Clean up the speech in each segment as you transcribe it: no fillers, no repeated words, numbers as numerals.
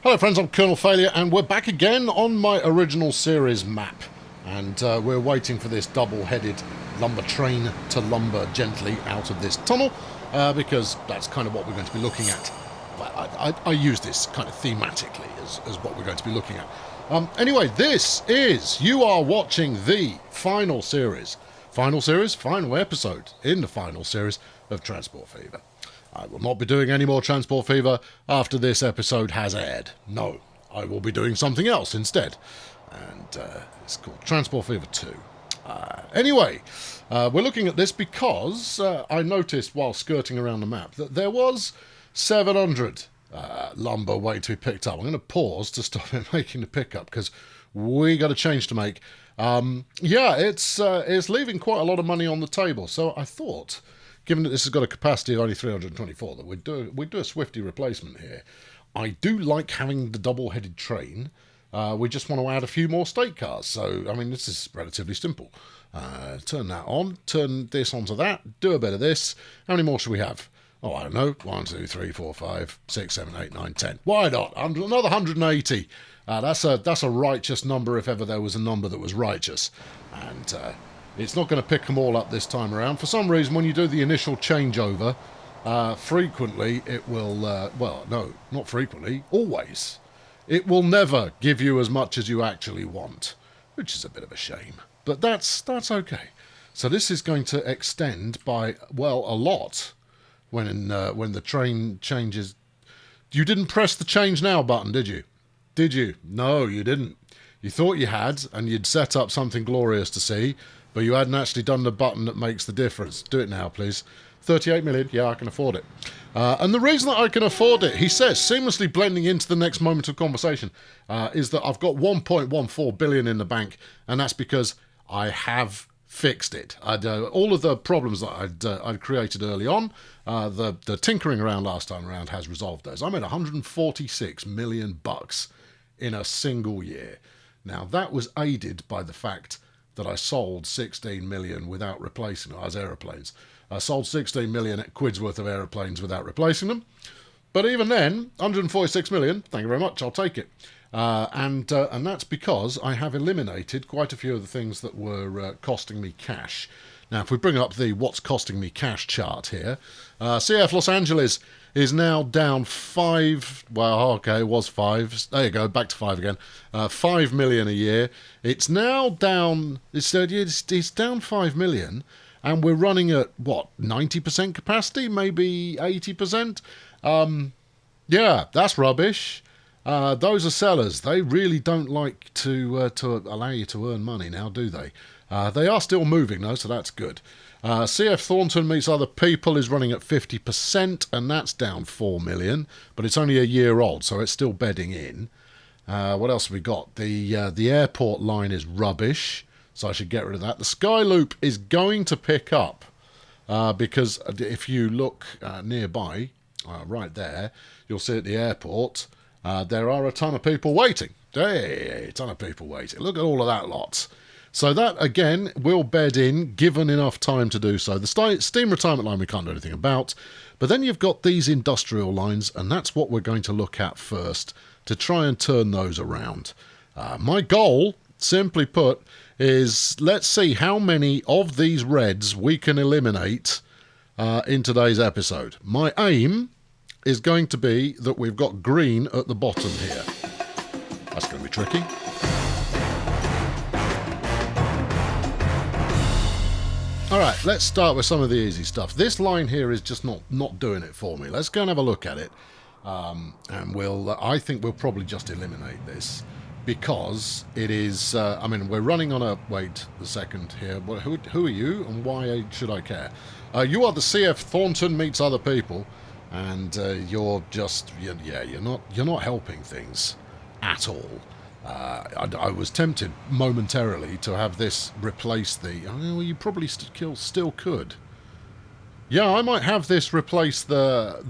Hello friends, I'm Colonel Failure and we're back again on my original series map. And we're waiting for this double-headed lumber train to lumber gently out of this tunnel because that's kind of what we're going to be looking at. I use this kind of thematically as what we're going to be looking at. Anyway, you are watching the final episode in the final series of Transport Fever. I will not be doing any more Transport Fever after this episode has aired. No, I will be doing something else instead. And it's called Transport Fever 2. Anyway, we're looking at this because I noticed while skirting around the map that there was 700 lumber waiting to be picked up. I'm going to pause to stop it making the pickup because we got a change to make. It's leaving quite a lot of money on the table. So I thought, given that this has got a capacity of only 324, that we'd do a Swifty replacement here. I do like having the double-headed train. We just want to add a few more state cars. So, I mean, this is relatively simple. Turn that on, turn this onto that, do a bit of this. How many more should we have? Oh, I don't know. 1, 2, 3, 4, 5, 6, 7, 8, 9, 10. Why not? Another 180. That's a righteous number if ever there was a number that was righteous. And it's not going to pick them all up this time around. For some reason, when you do the initial changeover, frequently it will... no, not frequently. Always. It will never give you as much as you actually want, which is a bit of a shame. But that's okay. So this is going to extend by, well, a lot when the train changes. You didn't press the change now button, did you? Did you? No, you didn't. You thought you had, and you'd set up something glorious to see, but you hadn't actually done the button that makes the difference. Do it now, please. 38 million, yeah, I can afford it. And the reason that I can afford it, he says, seamlessly blending into the next moment of conversation, is that I've got 1.14 billion in the bank, and that's because I have fixed it. All of the problems that I'd created early on, the tinkering around last time around has resolved those. I made 146 million bucks in a single year. Now, that was aided by the fact that I sold 16 million without replacing them as aeroplanes. I sold 16 million quid's worth of aeroplanes without replacing them. But even then, 146 million, thank you very much, I'll take it. And that's because I have eliminated quite a few of the things that were costing me cash. Now, if we bring up the what's costing me cash chart here, CF Los Angeles is now down 5, well, okay, it was 5, there you go, back to 5 again, 5 million a year. It's now down, it's down 5 million, and we're running at, what, 90% capacity, maybe 80%? Yeah, that's rubbish. Those are sellers. They really don't like to allow you to earn money now, do they? They are still moving, though, so that's good. CF Thornton Meets Other People is running at 50%, and that's down 4 million, but it's only a year old, so it's still bedding in. What else have we got? The airport line is rubbish, so I should get rid of that. The Skyloop is going to pick up, because if you look nearby, right there, you'll see at the airport, there are a ton of people waiting. Hey, a ton of people waiting. Look at all of that lot. So that, again, will bed in, given enough time to do so. The steam retirement line we can't do anything about. But then you've got these industrial lines, and that's what we're going to look at first, to try and turn those around. My goal, simply put, is let's see how many of these reds we can eliminate in today's episode. My aim is going to be that we've got green at the bottom here. That's going to be tricky. Alright, let's start with some of the easy stuff. This line here is just not doing it for me. Let's go and have a look at it. And I think we'll probably just eliminate this. Because it is, we're running on a, wait a second here. Who are you and why should I care? You are the CF Thornton Meets Other People. And you're not helping things at all. I was tempted momentarily to have this replace the... well, you probably still could. Yeah, I might have this replace the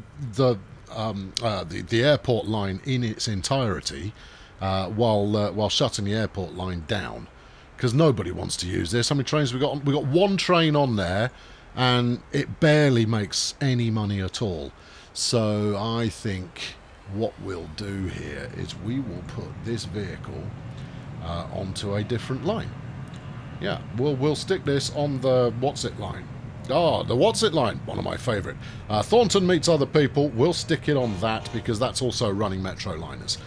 airport line in its entirety while shutting the airport line down, because nobody wants to use this. How many trains we got? We got one train on there, and it barely makes any money at all. So I think what we'll do here is we will put this vehicle onto a different line. Yeah, we'll stick this on the what's it line. Oh, the what's it line, one of my favourite. Thornton meets other people. We'll stick it on that because that's also running Metro liners.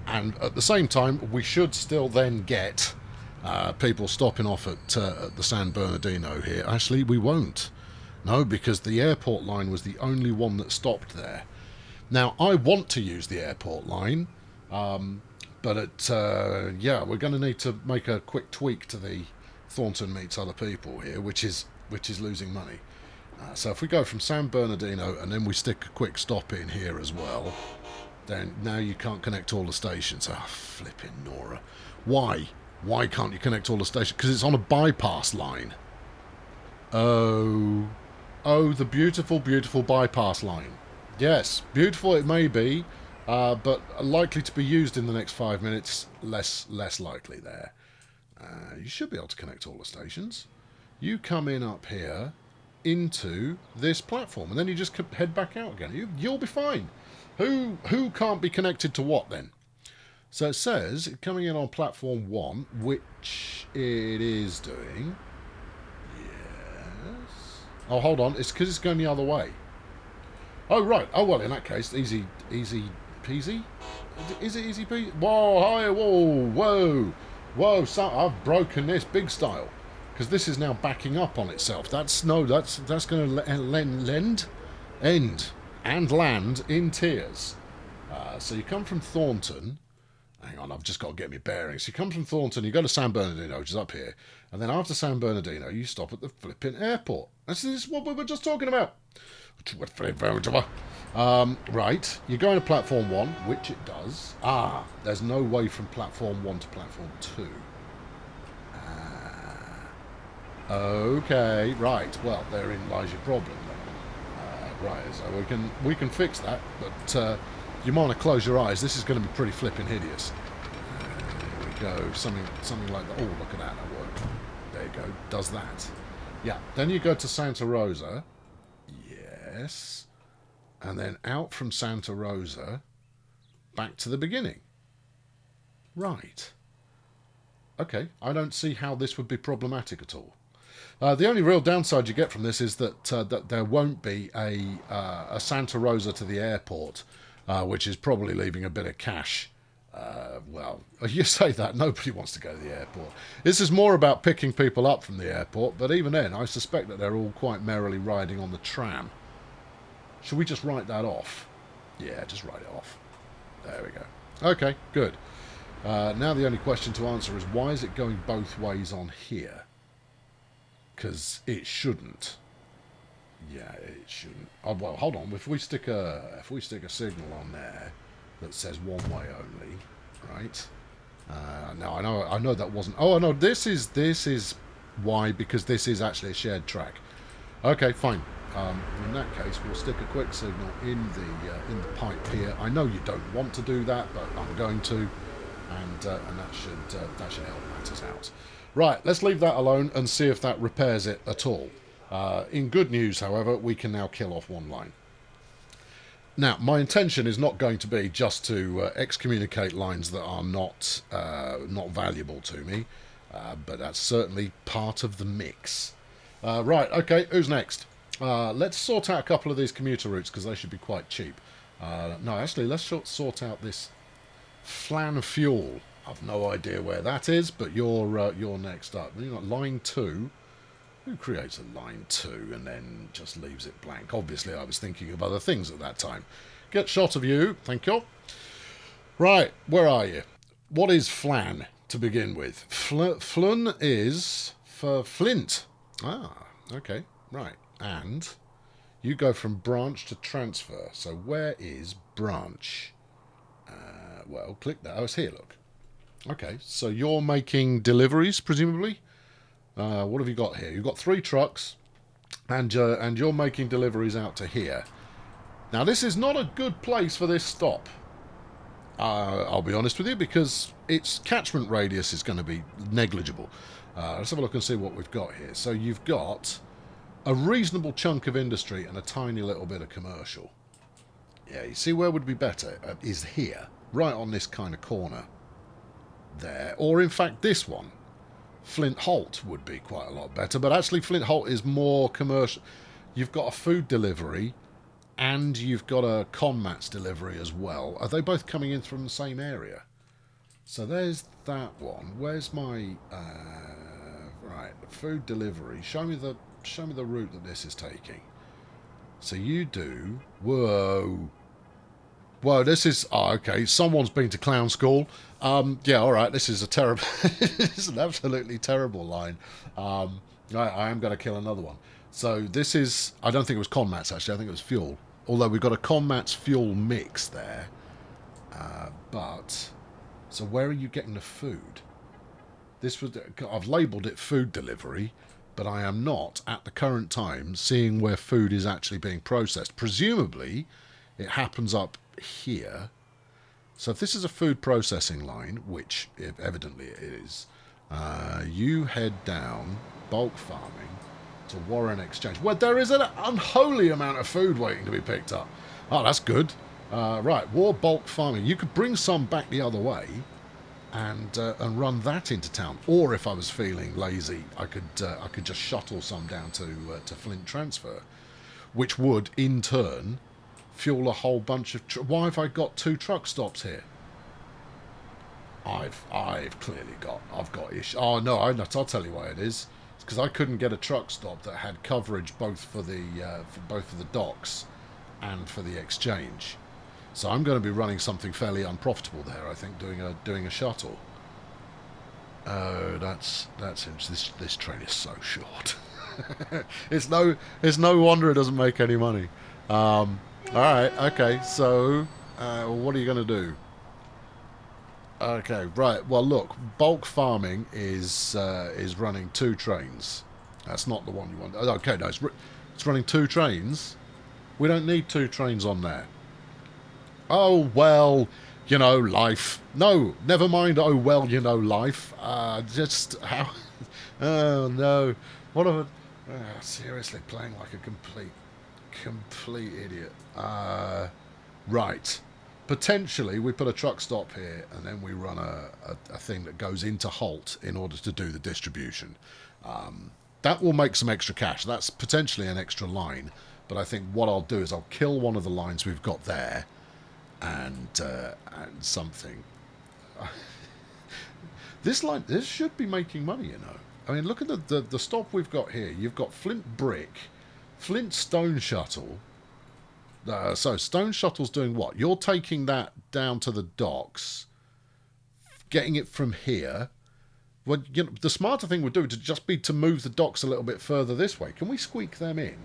And at the same time, we should still then get people stopping off at the San Bernardino here. Actually, we won't. No, because the airport line was the only one that stopped there. Now, I want to use the airport line, but yeah, we're going to need to make a quick tweak to the Thornton meets other people here, which is losing money. So if we go from San Bernardino and then we stick a quick stop in here as well, then now you can't connect all the stations. Ah, flipping Nora. Why? Why can't you connect all the stations? Because it's on a bypass line. Oh, the beautiful, beautiful bypass line. Yes, beautiful it may be, but likely to be used in the next 5 minutes. Less likely there. You should be able to connect all the stations. You come in up here into this platform, and then you just head back out again. You'll be fine. Who can't be connected to what then? So it says coming in on platform 1, which it is doing. Yes. Oh, hold on. It's because it's going the other way. Oh, right. Oh, well, in that case, easy peasy. Is it easy peasy? Whoa, hi, whoa. So I've broken this big style. Because this is now backing up on itself. That's going to end and land in tears. So you come from Thornton. Hang on, I've just got to get my bearings. You come from Thornton, you go to San Bernardino, which is up here. And then after San Bernardino, you stop at the flipping airport. This is what we were just talking about. Right, you're going to platform 1, which it does. There's no way from platform 1 to platform 2. Okay, right. Well, therein lies your problem then. Right, so we can fix that, but you might want to close your eyes. This is going to be pretty flipping hideous. There we go. Something like that. Oh, look at that. That worked. There you go. Does that. Yeah. Then you go to Santa Rosa. Yes. And then out from Santa Rosa back to the beginning. Right. Okay. I don't see how this would be problematic at all. The only real downside you get from this is that there won't be a Santa Rosa to the airport, which is probably leaving a bit of cash. Well, you say that, nobody wants to go to the airport. This is more about picking people up from the airport, but even then, I suspect that they're all quite merrily riding on the tram. Should we just write that off? Yeah, just write it off. There we go. Okay, good. Now the only question to answer is, why is it going both ways on here? Because it shouldn't. Yeah, it shouldn't. Oh, well, hold on. If we stick a signal on there that says one way only, right? Now I know that wasn't. Oh no, this is why, because this is actually a shared track. Okay, fine. In that case, we'll stick a quick signal in the pipe here. I know you don't want to do that, but I'm going to, and that should help matters out. Right, let's leave that alone and see if that repairs it at all. In good news, however, we can now kill off one line. Now, my intention is not going to be just to excommunicate lines that are not valuable to me, but that's certainly part of the mix. Right, okay, who's next? Let's sort out a couple of these commuter routes because they should be quite cheap. No, actually, let's sort out this Flan Fuel. I've no idea where that is, but you're next up. You've got line 2. Who creates a line 2 and then just leaves it blank? Obviously, I was thinking of other things at that time. Get shot of you. Thank you. Right, where are you? What is flan to begin with? Flun is for flint. Okay, right. And you go from branch to transfer. So where is branch? Well, click that. Oh, it's here, look. Okay, so you're making deliveries, presumably? What have you got here? You've got 3 trucks, and you're making deliveries out to here. Now, this is not a good place for this stop. I'll be honest with you, because its catchment radius is going to be negligible. Let's have a look and see what we've got here. So you've got a reasonable chunk of industry and a tiny little bit of commercial. Yeah, you see where would be better is here, right on this kind of corner there, or in fact this one. Flint Holt would be quite a lot better, but actually Flint Holt is more commercial. You've got a food delivery and you've got a Conmats delivery as well. Are they both coming in from the same area? So there's that one. Where's my right food delivery? Show me the route that this is taking. So you do. Whoa. Whoa, this is... Oh, okay, someone's been to clown school. Yeah, all right, this is a terrible... this is an absolutely terrible line. I am going to kill another one. So this is... I don't think it was Conmats, actually. I think it was fuel. Although we've got a Conmats fuel mix there. But... So where are you getting the food? This was... I've labelled it food delivery, but I am not, at the current time, seeing where food is actually being processed. Presumably, it happens up here. So if this is a food processing line, which evidently it is, you head down bulk farming to Warren Exchange, where there is an unholy amount of food waiting to be picked up. Oh, that's good. Right, war bulk farming. You could bring some back the other way and run that into town. Or if I was feeling lazy, I could just shuttle some down to Flint Transfer, which would in turn fuel a whole bunch of... Why have I got 2 truck stops here? I've clearly got... I've got issues. Oh, no, I'll tell you why it is. It's because I couldn't get a truck stop that had coverage both for the docks and for the exchange. So I'm going to be running something fairly unprofitable there, I think, doing a shuttle. Oh, that's interesting. This train is so short. It's no wonder it doesn't make any money. Alright, okay, so what are you going to do? Okay, right, well look, bulk farming is running 2 trains. That's not the one you want. Okay, no, it's running 2 trains. We don't need 2 trains on there. Oh, well, you know, life. No, never mind, oh, well, you know, life. Just how... Oh, no. What of a... seriously, playing like a complete idiot. Right. Potentially, we put a truck stop here, and then we run a thing that goes into Holt in order to do the distribution. That will make some extra cash. That's potentially an extra line. But I think what I'll do is I'll kill one of the lines we've got there, and something. This should be making money, you know. I mean, look at the stop we've got here. You've got Flint Brick, Flint Stone Shuttle. So Stone Shuttle's doing what? You're taking that down to the docks, getting it from here. Well, you know, the smarter thing would do would just be to move the docks a little bit further this way. Can we squeak them in?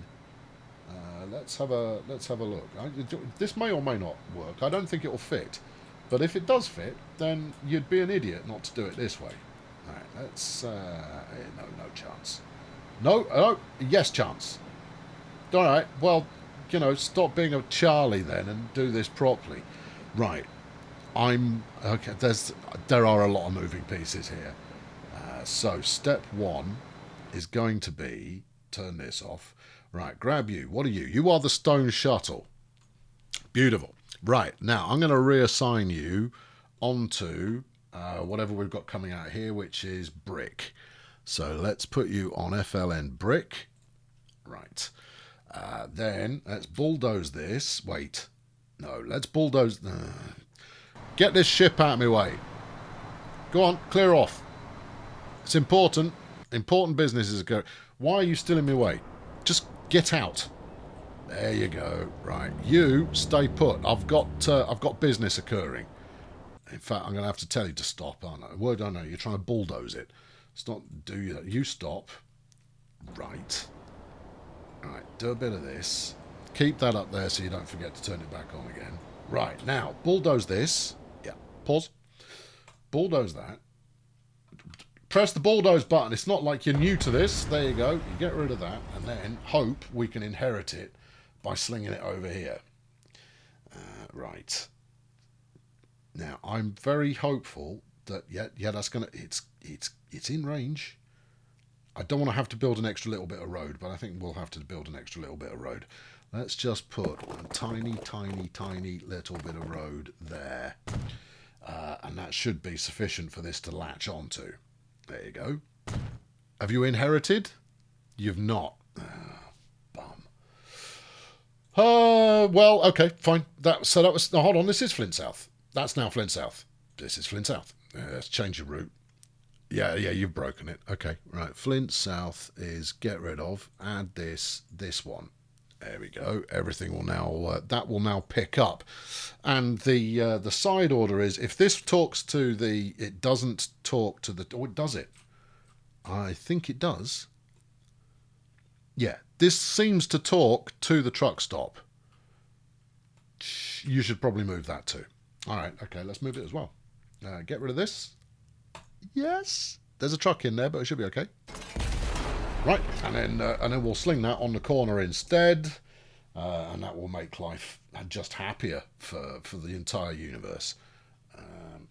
Let's have a look. This may or may not work. I don't think it will fit, but if it does fit, then you'd be an idiot not to do it this way. All right, let's. No chance. No, yes chance. All right. Well, you know, stop being a Charlie then and do this properly. Right. Okay. There are a lot of moving pieces here. So step 1 is going to be turn this off. Right, grab you. What are you? You are the Stone Shuttle. Beautiful. Right, now I'm going to reassign you onto whatever we've got coming out here, which is Brick. So let's put you on FLN Brick. Right. Then let's bulldoze this. Wait. No, let's bulldoze... Get this ship out of my way. Go on, clear off. It's important. Important business is going... Why are you still in my way? Just get out. There you go. Right, you stay put. I've got business occurring. In fact, I'm going to have to tell you to stop, aren't I? Word, I know you're trying to bulldoze it. It's not do that. You stop. Right. Right. Do a bit of this. Keep that up there so you don't forget to turn it back on again. Right now, bulldoze this. Yeah. Pause. Bulldoze that. Press the bulldoze button. It's not like you're new to this. There you go. You get rid of that, and then hope we can inherit it by slinging it over here. Right. Now I'm very hopeful that that's gonna. It's in range. I don't want to have to build an extra little bit of road, but I think we'll have to build an extra little bit of road. Let's just put a tiny, tiny, tiny little bit of road there. And that should be sufficient for this to latch onto. There you go. Have you inherited? You've not. Bum. Well, okay, fine. So that was... No, hold on, this is Flint South. That's now Flint South. This is Flint South. Let's change the route. Yeah, you've broken it. Okay, right. Flint South is get rid of. Add this one. There we go. Everything will now that will now pick up, and the side order is if this talks to the, it doesn't talk to the. Oh, does it? I think it does. Yeah, this seems to talk to the truck stop. You should probably move that too. All right. Okay, let's move it as well. Get rid of this. Yes, there's a truck in there, but it should be okay. Right, and then we'll sling that on the corner instead, and that will make life just happier for the entire universe.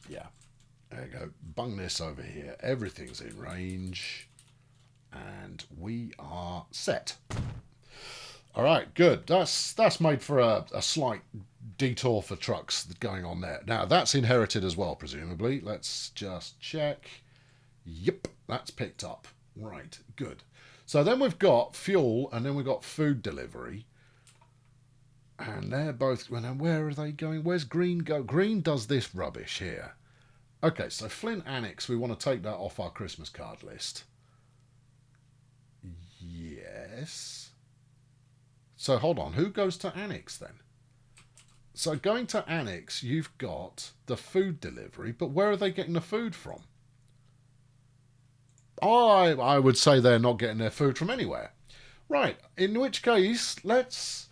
Yeah, there you go. Bung this over here. Everything's in range, and we are set. All right, good. That's made for a slight detour for trucks going on there. Now that's inherited as well, presumably. Let's just check. Yep, that's picked up. Right, good. So then we've got fuel, and then we've got food delivery. And they're both... Well, now where are they going? Where's Green go? Green does this rubbish here. Okay, so Flint Annex, we want to take that off our Christmas card list. Yes. So hold on, who goes to Annex then? So going to Annex, you've got the food delivery, but where are they getting the food from? I would say they're not getting their food from anywhere. Right, in which case, let's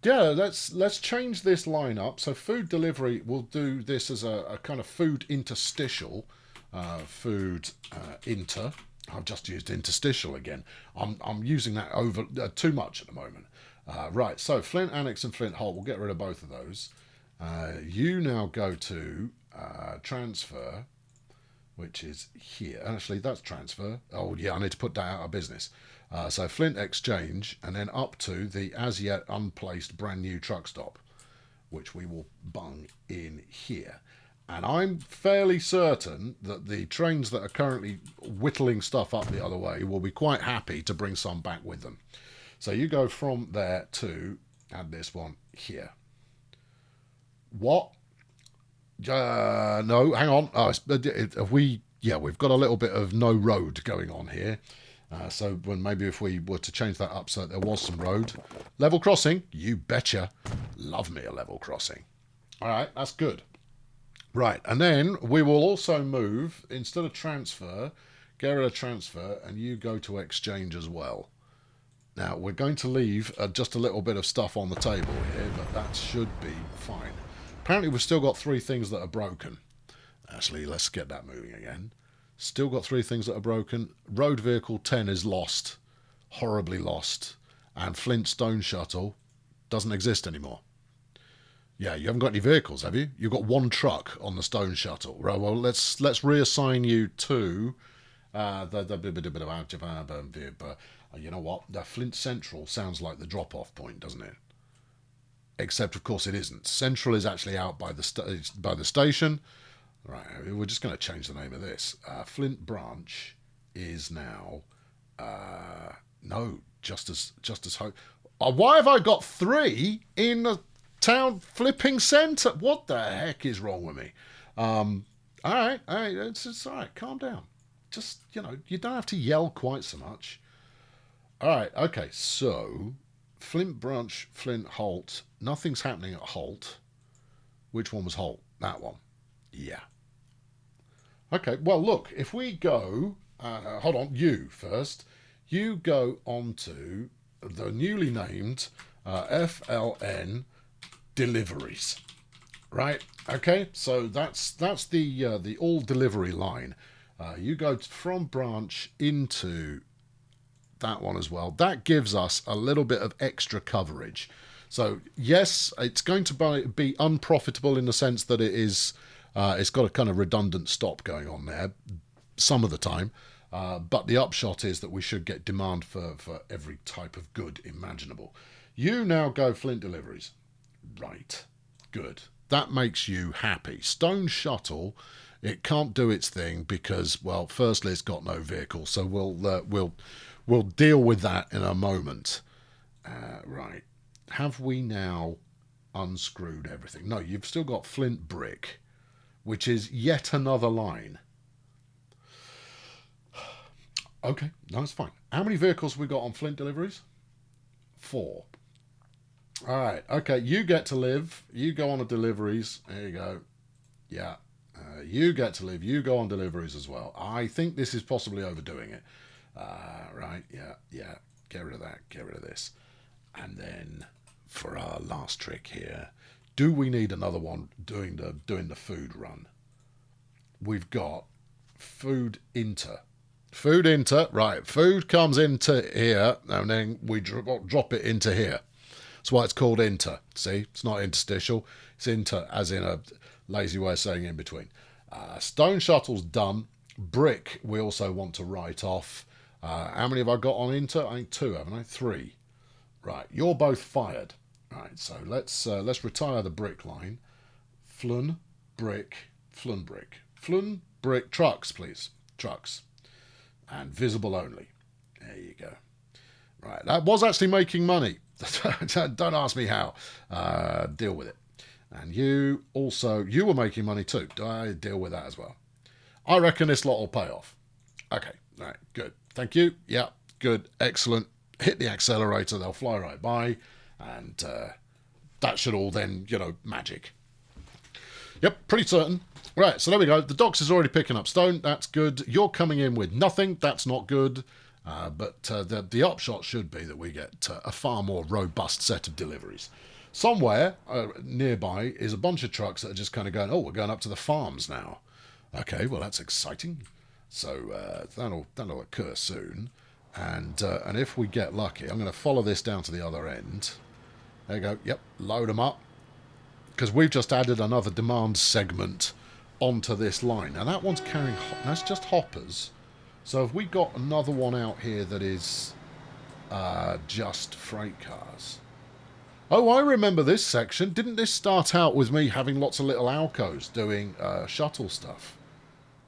change this line up. So food delivery, we'll do this as a kind of food interstitial. Inter. I've just used interstitial again. I'm using that over too much at the moment. Right, so Flint Annex and Flint Holt, we'll get rid of both of those. You now go to transfer, which is here. Actually, that's transfer. Oh, yeah, I need to put that out of business. So Flint Exchange, and then up to the as yet unplaced brand new truck stop, which we will bung in here. And I'm fairly certain that the trains that are currently whittling stuff up the other way will be quite happy to bring some back with them. So you go from there to add this one here. What? No, hang on. We've got a little bit of no road going on here. So when maybe if we were to change that up so that there was some road. Level crossing, you betcha. Love me a level crossing. All right, that's good. Right, and then we will also move, instead of transfer, get rid of transfer, and you go to exchange as well. Now, we're going to leave just a little bit of stuff on the table here, but that should be fine. Apparently, we've still got 3 things that are broken. Actually, let's get that moving again. Still got 3 things that are broken. Road vehicle 10 is lost. Horribly lost. And Flint Stone Shuttle doesn't exist anymore. Yeah, you haven't got any vehicles, have you? You've got 1 truck on the Stone Shuttle. Right, well, let's reassign you to you know what? The Flint Central sounds like the drop-off point, doesn't it? Except, of course, it isn't. Central is actually out by the station. Right, we're just going to change the name of this. Flint Branch is now no, just as hope. Why have I got 3 in the town flipping centre? What the heck is wrong with me? All right, it's all right. Calm down. Just, you don't have to yell quite so much. All right, okay, so Flint Branch, Flint Holt. Nothing's happening at Holt. Which one was Holt? That one. Yeah. Okay, well, look, if we go... hold on, you first. You go on to the newly named FLN Deliveries. Right? Okay, so that's the all delivery line. You go from branch into that one as well. That gives us a little bit of extra coverage. So yes, it's going to be unprofitable in the sense that it's got a kind of redundant stop going on there some of the time. But the upshot is that we should get demand for every type of good imaginable. You now go Flint deliveries. Right. Good. That makes you happy. Stone Shuttle, it can't do its thing because, well, firstly, it's got no vehicle, so we'll deal with that in a moment. Right. Have we now unscrewed everything? No, you've still got Flint brick, which is yet another line. Okay, no, it's fine. How many vehicles have we got on Flint deliveries? 4. All right, okay, you get to live. You go on the deliveries. There you go. Yeah, you get to live. You go on deliveries as well. I think this is possibly overdoing it. Right, yeah. Get rid of that. Get rid of this. And then for our last trick here, do we need another one doing the food run? We've got food inter. Food inter, right. Food comes into here, and then we drop it into here. That's why it's called inter. See, it's not interstitial. It's inter, as in a lazy way of saying in between. Stone Shuttle's done. Brick, we also want to write off. How many have I got on inter? I think 2, haven't I? 3. Right, you're both fired. Right, so let's retire the brick line. Flun, brick, Flun, brick. Flun, brick, trucks, please. Trucks. And visible only. There you go. Right, that was actually making money. Don't ask me how. Deal with it. And you were making money too. Do I deal with that as well? I reckon this lot will pay off. Okay, right, good. Thank you. Yeah, good, excellent. Hit the accelerator, they'll fly right by. And that should all then, magic. Yep, pretty certain. Right, so there we go. The docks is already picking up stone. That's good. You're coming in with nothing. That's not good. But the upshot should be that we get a far more robust set of deliveries. Somewhere nearby is a bunch of trucks that are just kind of going, oh, we're going up to the farms now. Okay, well, that's exciting. So that'll occur soon. And if we get lucky, I'm going to follow this down to the other end. There you go. Yep, load them up. Because we've just added another demand segment onto this line. Now that one's carrying... That's just hoppers. So have we got another one out here that is just freight cars? Oh, I remember this section. Didn't this start out with me having lots of little alcos doing shuttle stuff?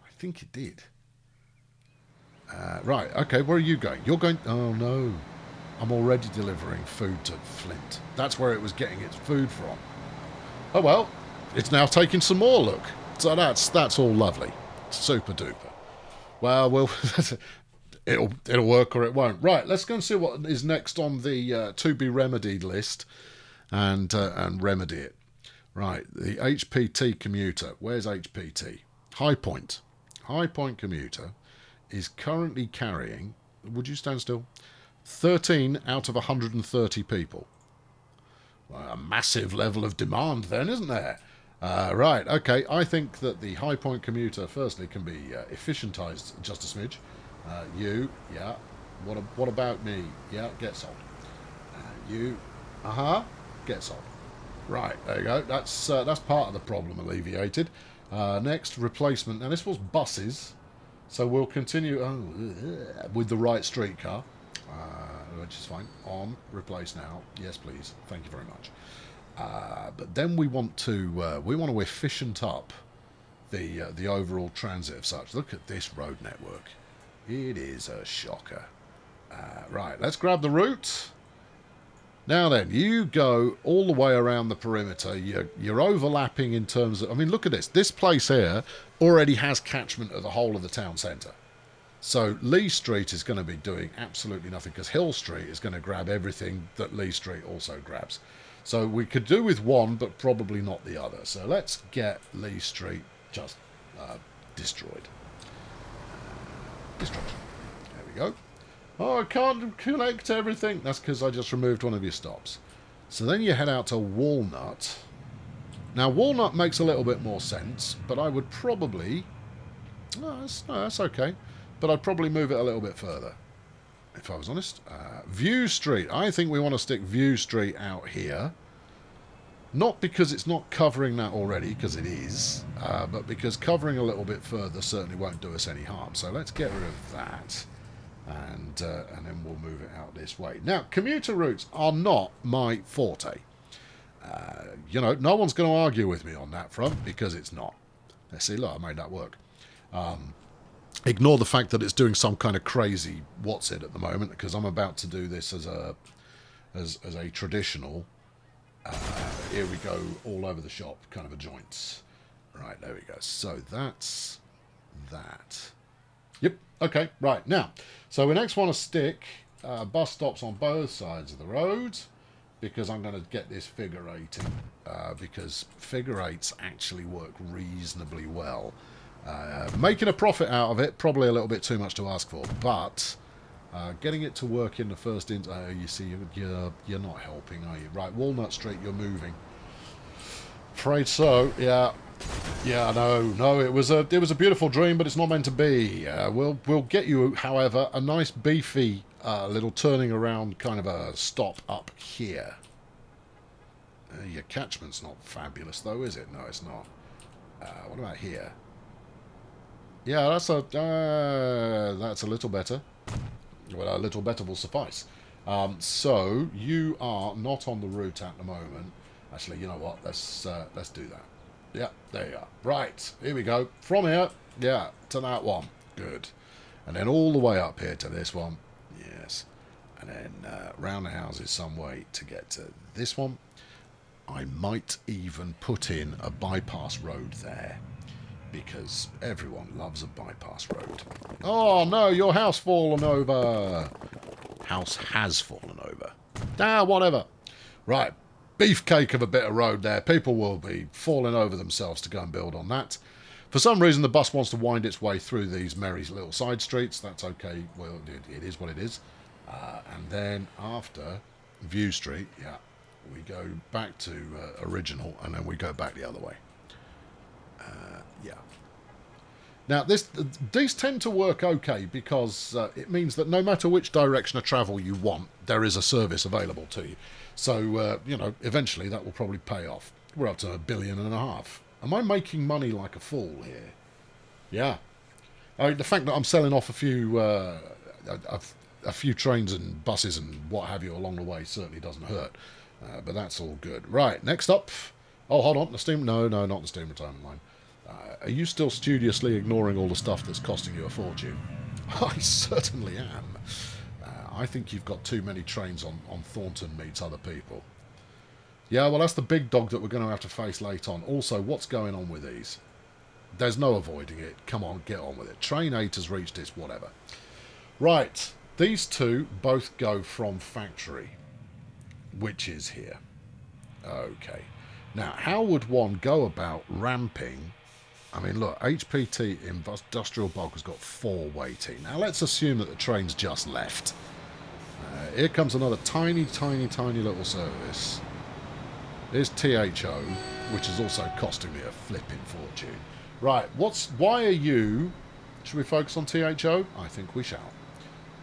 I think it did. Right, okay, where are you going? You're going... Oh, no. I'm already delivering food to Flint. That's where it was getting its food from. Oh, well, it's now taking some more, look. So that's all lovely. Super duper. Well, it'll work or it won't. Right, let's go and see what is next on the to be remedied list and remedy it. Right, the HPT commuter. Where's HPT? High Point. High Point commuter is currently carrying, would you stand still? 13 out of 130 people. Well, a massive level of demand then, isn't there? Right, okay, I think that the High Point commuter, firstly, can be efficientized just a smidge. You, yeah. What about me? Yeah, get sold. You, get sold. Right, there you go. That's part of the problem alleviated. Next, replacement. Now, this was buses, so we'll continue with the right streetcar, which is fine. On, replace now. Yes, please. Thank you very much. But then we want to efficient up the overall transit of such. Look at this road network. It is a shocker. Right, let's grab the route. Now then, you go all the way around the perimeter. You're overlapping in terms of... I mean, look at this. This place here already has catchment of the whole of the town centre. So Lee Street is going to be doing absolutely nothing because Hill Street is going to grab everything that Lee Street also grabs. So we could do with one, but probably not the other. So let's get Lee Street just destroyed. Destruction. There we go. Oh, I can't collect everything. That's because I just removed one of your stops. So then you head out to Walnut. Now, Walnut makes a little bit more sense, but I would probably... No, that's okay. But I'd probably move it a little bit further, if I was honest. View Street. I think we want to stick View Street out here. Not because it's not covering that already, because it is, but because covering a little bit further certainly won't do us any harm. So let's get rid of that. and then we'll move it out this way. Now, commuter routes are not my forte. No one's going to argue with me on that front because it's not. Let's see, look, I made that work. Ignore the fact that it's doing some kind of crazy what's it at the moment, because I'm about to do this as a traditional. Here we go, all over the shop, kind of a joints. Right, there we go. So that's that. Yep. Okay. Right now, so we next want to stick bus stops on both sides of the road, because I'm going to get this figure eighting, because figure eights actually work reasonably well. Making a profit out of it, probably a little bit too much to ask for, but getting it to work in the first instance, you see, you're not helping, are you? Right, Walnut Street, you're moving. Afraid so. Yeah, no. It was a beautiful dream, but it's not meant to be. We'll get you, however, a nice beefy little turning around kind of a stop up here. Your catchment's not fabulous, though, is it? No, it's not. What about here? Yeah, that's a little better. Well, a little better will suffice. So you are not on the route at the moment. Actually, you know what? Let's do that. Yeah, there you are. Right, here we go. From here, yeah, to that one. Good. And then all the way up here to this one. Yes. And then round the houses some way to get to this one. I might even put in a bypass road there, because everyone loves a bypass road. Oh no, your house fallen over. House has fallen over. Whatever. Right, beefcake of a bit of road there. People will be falling over themselves to go and build on that. For some reason, the bus wants to wind its way through these merry little side streets. That's okay. Well, it is what it is. And then after View Street, yeah, we go back to original, and then we go back the other way. Yeah. Now, these tend to work okay, because it means that no matter which direction of travel you want, there is a service available to you. So, eventually that will probably pay off. We're up to $1.5 billion. Am I making money like a fool here? Yeah. The fact that I'm selling off a few trains and buses and what have you along the way certainly doesn't hurt. But that's all good. Right, next up. Oh, hold on. No, not the steam retirement line. Are you still studiously ignoring all the stuff that's costing you a fortune? I certainly am. I think you've got too many trains on Thornton meets other people. Yeah, well, that's the big dog that we're going to have to face late on. Also, what's going on with these? There's no avoiding it. Come on, get on with it. Train 8 has reached its whatever. Right, these two both go from factory, which is here. Okay. Now, how would one go about ramping? I mean, look, HPT Industrial Bulk has got 4 waiting. Now, let's assume that the train's just left. Here comes another tiny little service. Here's THO, which is also costing me a flipping fortune. Right, why are you... Should we focus on THO? I think we shall.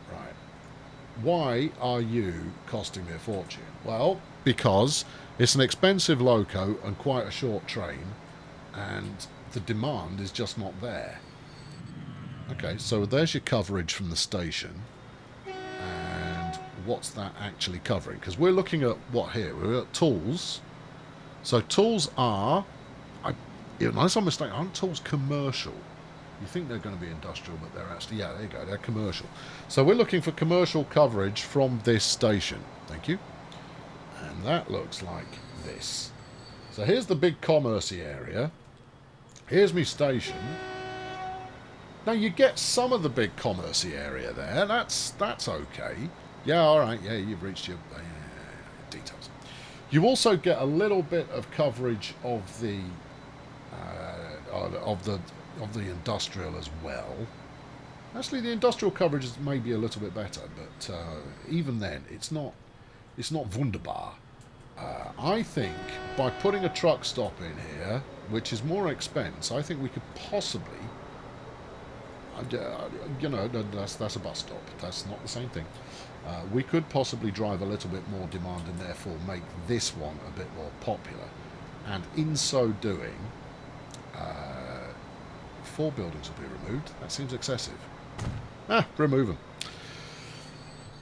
Right. Why are you costing me a fortune? Well, because it's an expensive loco and quite a short train, and the demand is just not there. Okay, so there's your coverage from the station. And what's that actually covering? Because we're looking at what here? We're at tools. So tools are, unless I'm mistaken, aren't tools commercial? You think they're going to be industrial, but they're actually, yeah, there you go, they're commercial. So we're looking for commercial coverage from this station. Thank you. And that looks like this. So here's the big commercy area. Here's my station. Now you get some of the big commercy area there. That's okay. Yeah, all right. Yeah, you've reached your details. You also get a little bit of coverage of the industrial as well. Actually, the industrial coverage is maybe a little bit better, but even then, it's not wunderbar. I think by putting a truck stop in here, which is more expense, I think we could possibly, that's a bus stop. That's not the same thing. We could possibly drive a little bit more demand and therefore make this one a bit more popular. And in so doing, 4 buildings will be removed. That seems excessive. Remove them.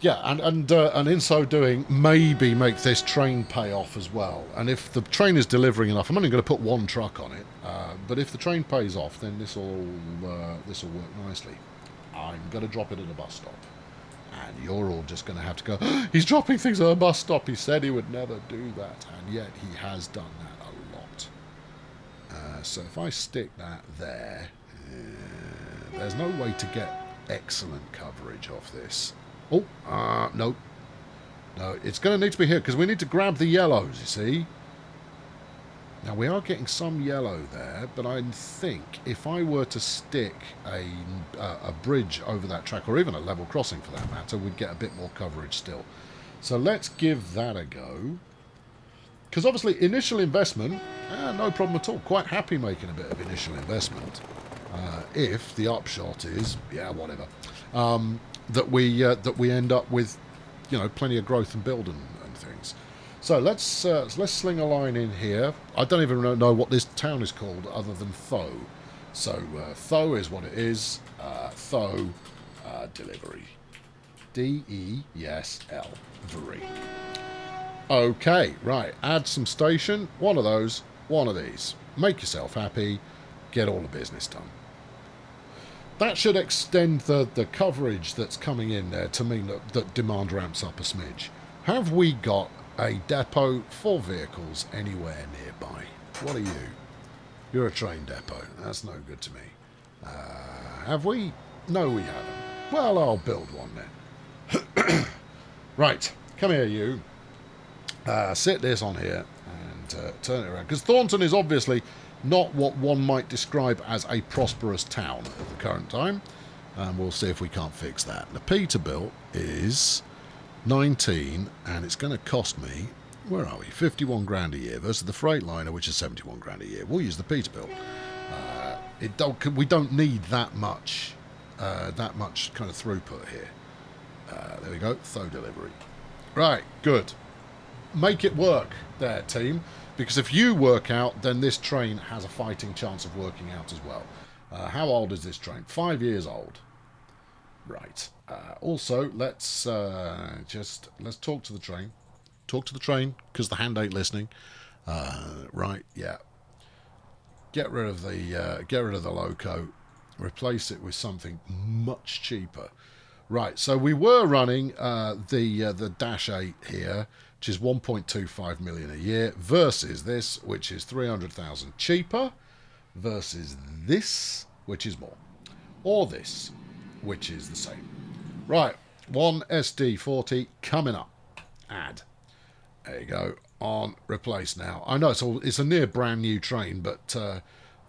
Yeah, and in so doing, maybe make this train pay off as well. And if the train is delivering enough, I'm only going to put one truck on it. But if the train pays off, then this will work nicely. I'm going to drop it at a bus stop, and you're all just going to have to go. He's dropping things at a bus stop. He said he would never do that, and yet he has done that a lot. So if I stick that there, there's no way to get excellent coverage off this. Oh, no. No, it's going to need to be here, because we need to grab the yellows, you see. Now, we are getting some yellow there, but I think if I were to stick a bridge over that track, or even a level crossing for that matter, we'd get a bit more coverage still. So let's give that a go. Because obviously, initial investment, no problem at all. Quite happy making a bit of initial investment. If the upshot is, yeah, whatever. That we end up with, plenty of growth and build and things. So let's sling a line in here. I don't even know what this town is called other than Tho. So Tho is what it is. Tho delivery. D-E-S-L. Very. Okay, right. Add some station. One of those. One of these. Make yourself happy. Get all the business done. That should extend the coverage that's coming in there to mean that demand ramps up a smidge. Have we got a depot for vehicles anywhere nearby? What are you? You're a train depot. That's no good to me. Have we? No, we haven't. Well, I'll build one then. Right, come here, you. Sit this on here and turn it around. Because Thornton is obviously not what one might describe as a prosperous town at the current time. And we'll see if we can't fix that. The Peterbilt is 19, and it's going to cost me, where are we, 51 grand a year versus the Freightliner, which is 71 grand a year. We'll use the Peterbilt. We don't need that much kind of throughput here. There we go, Tho delivery. Right, good. Make it work there, team. Because if you work out, then this train has a fighting chance of working out as well. How old is this train? 5 years old. Right. Also, let's talk to the train. Talk to the train, because the hand ain't listening. Right, yeah. Get rid of the loco. Replace it with something much cheaper. Right, so we were running the Dash 8 here, which is 1.25 million a year, versus this, which is 300,000 cheaper, versus this, which is more, or this, which is the same. Right, one SD40 coming up. Add. There you go. On replace now. I know it's a near brand new train, but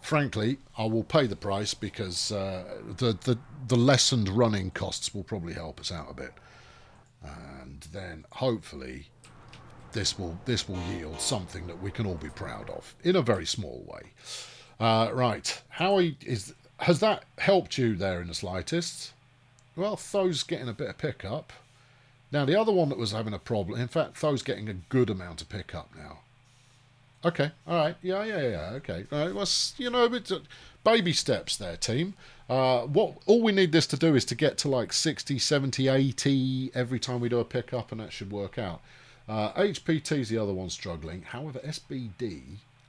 frankly, I will pay the price because the lessened running costs will probably help us out a bit, and then hopefully this will yield something that we can all be proud of in a very small way. Right, has that helped you there in the slightest? Well, Tho's getting a bit of pickup. Now, the other one that was having a problem, in fact, Tho's getting a good amount of pickup now. Okay, all right, yeah, okay. All right, well, baby steps there, team. All we need this to do is to get to like 60, 70, 80 every time we do a pickup, and that should work out. HPT's the other one struggling. However, SBD,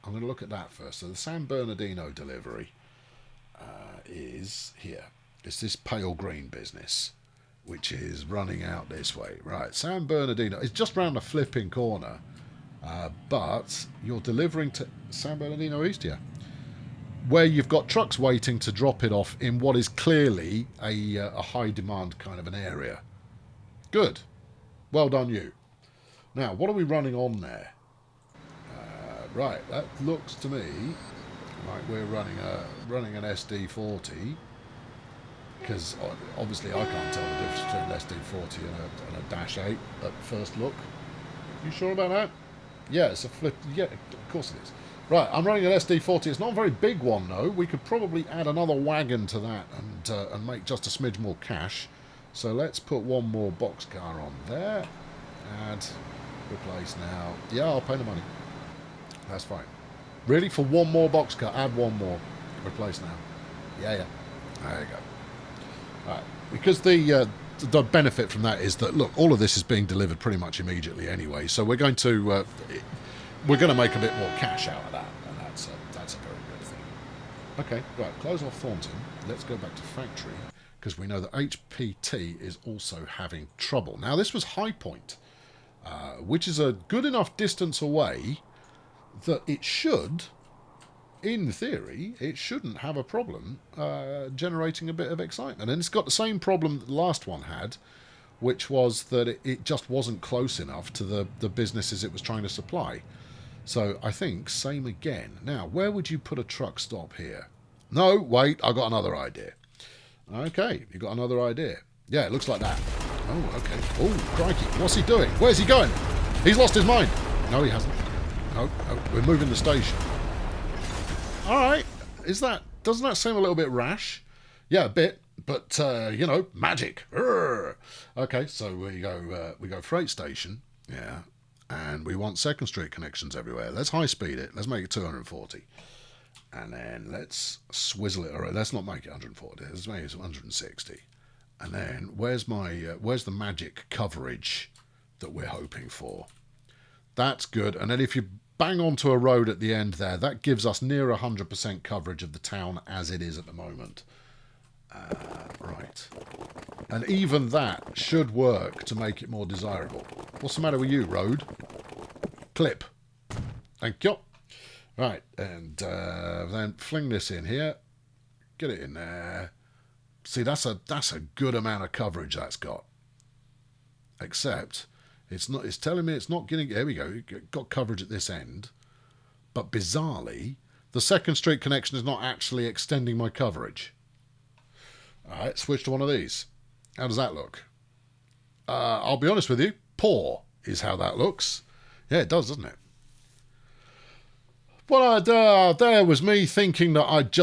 I'm going to look at that first. So the San Bernardino delivery is here. It's this pale green business, which is running out this way. Right, San Bernardino is just round the flipping corner, but you're delivering to San Bernardino East here, where you've got trucks waiting to drop it off in what is clearly a high demand kind of an area. Good. Well done, you. Now, what are we running on there? Right, that looks to me like we're running an SD40, because obviously I can't tell the difference between an SD40 and a Dash 8 at first look. You sure about that? Yeah, it's a flip. Yeah, of course it is. Right, I'm running an SD40. It's not a very big one, though. We could probably add another wagon to that and make just a smidge more cash. So let's put one more boxcar on there. Add, replace now. Yeah, I'll pay the money. That's fine. Really, for one more boxcar, add one more. Replace now. Yeah. There you go. Right, because the the benefit from that is that, look, all of this is being delivered pretty much immediately anyway, so we're going to make a bit more cash out of that, and that's a very good thing. Okay, right, close off Thornton. Let's go back to factory, because we know that HPT is also having trouble. Now, this was High Point, which is a good enough distance away that it should, in theory, it shouldn't have a problem generating a bit of excitement. And it's got the same problem that the last one had, which was that it just wasn't close enough to the businesses it was trying to supply. So I think same again. Now, where would you put a truck stop here? No, wait, I got another idea. Okay, you got another idea. Yeah, it looks like that. Oh, okay. Oh, crikey, what's he doing? Where's he going? He's lost his mind. No, he hasn't. No, we're moving the station. All right, doesn't that seem a little bit rash? Yeah, a bit, but magic. Urgh. Okay, so we go freight station, yeah, and we want Second Street connections everywhere. Let's high speed it. Let's make it 240, and then let's swizzle it. All right, let's not make it 140. Let's make it 160, and then where's the magic coverage that we're hoping for? That's good, and then if you bang onto a road at the end there, that gives us near 100% coverage of the town as it is at the moment. Right. And even that should work to make it more desirable. What's the matter with you, road? Clip. Thank you. Right, and then fling this in here. Get it in there. See, that's a good amount of coverage that's got. Except it's telling me it's not getting. There we go. It got coverage at this end, but bizarrely, the Second Street connection is not actually extending my coverage. All right, switch to one of these. How does that look? I'll be honest with you. Poor is how that looks. Yeah, it does, doesn't it? Well, there was me thinking that I'd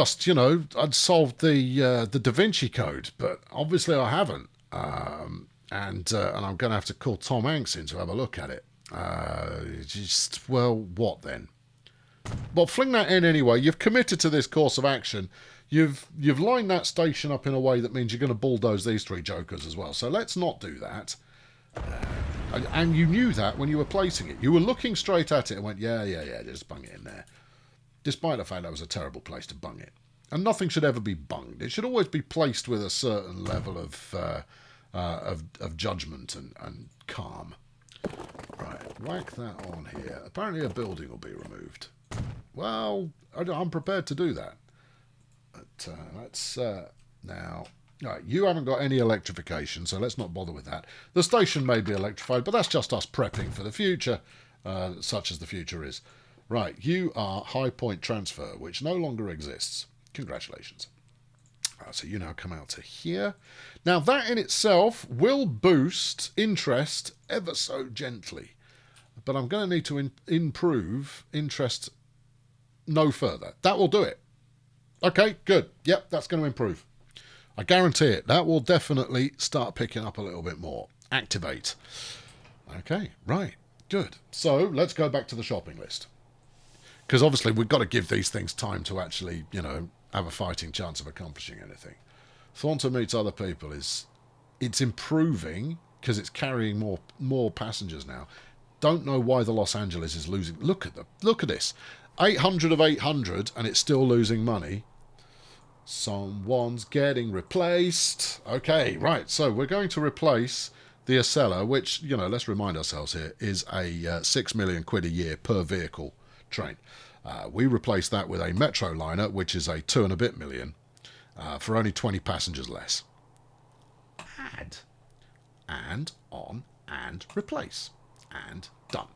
solved the Da Vinci Code, but obviously I haven't. And I'm going to have to call Tom Hanks in to have a look at it. What then? Well, fling that in anyway. You've committed to this course of action. You've lined that station up in a way that means you're going to bulldoze these three jokers as well. So let's not do that. And you knew that when you were placing it. You were looking straight at it and went, yeah, just bung it in there. Despite the fact that was a terrible place to bung it. And nothing should ever be bunged. It should always be placed with a certain level of judgment and calm. Right, whack that on here. Apparently a building will be removed. Well, I'm prepared to do that. But let's now... Right, you haven't got any electrification, so let's not bother with that. The station may be electrified, but that's just us prepping for the future, such as the future is. Right, you are High Point Transfer, which no longer exists. Congratulations. So you now come out to here. Now that in itself will boost interest ever so gently. But I'm going to need to improve interest no further. That will do it. Okay, good. Yep, that's going to improve. I guarantee it. That will definitely start picking up a little bit more. Activate. Okay, right. Good. So let's go back to the shopping list. Because obviously we've got to give these things time to actually, have a fighting chance of accomplishing anything. Thornton meets other people it's improving because it's carrying more passengers now. Don't know why the Los Angeles is losing. Look at this. 800 of 800 and it's still losing money. Someone's getting replaced. Okay, right. So we're going to replace the Acela, which, let's remind ourselves here, is a 6 million quid a year per vehicle train. We replaced that with a Metroliner, which is a 2 and a bit million, for only 20 passengers less. Add, and on, and replace, and done.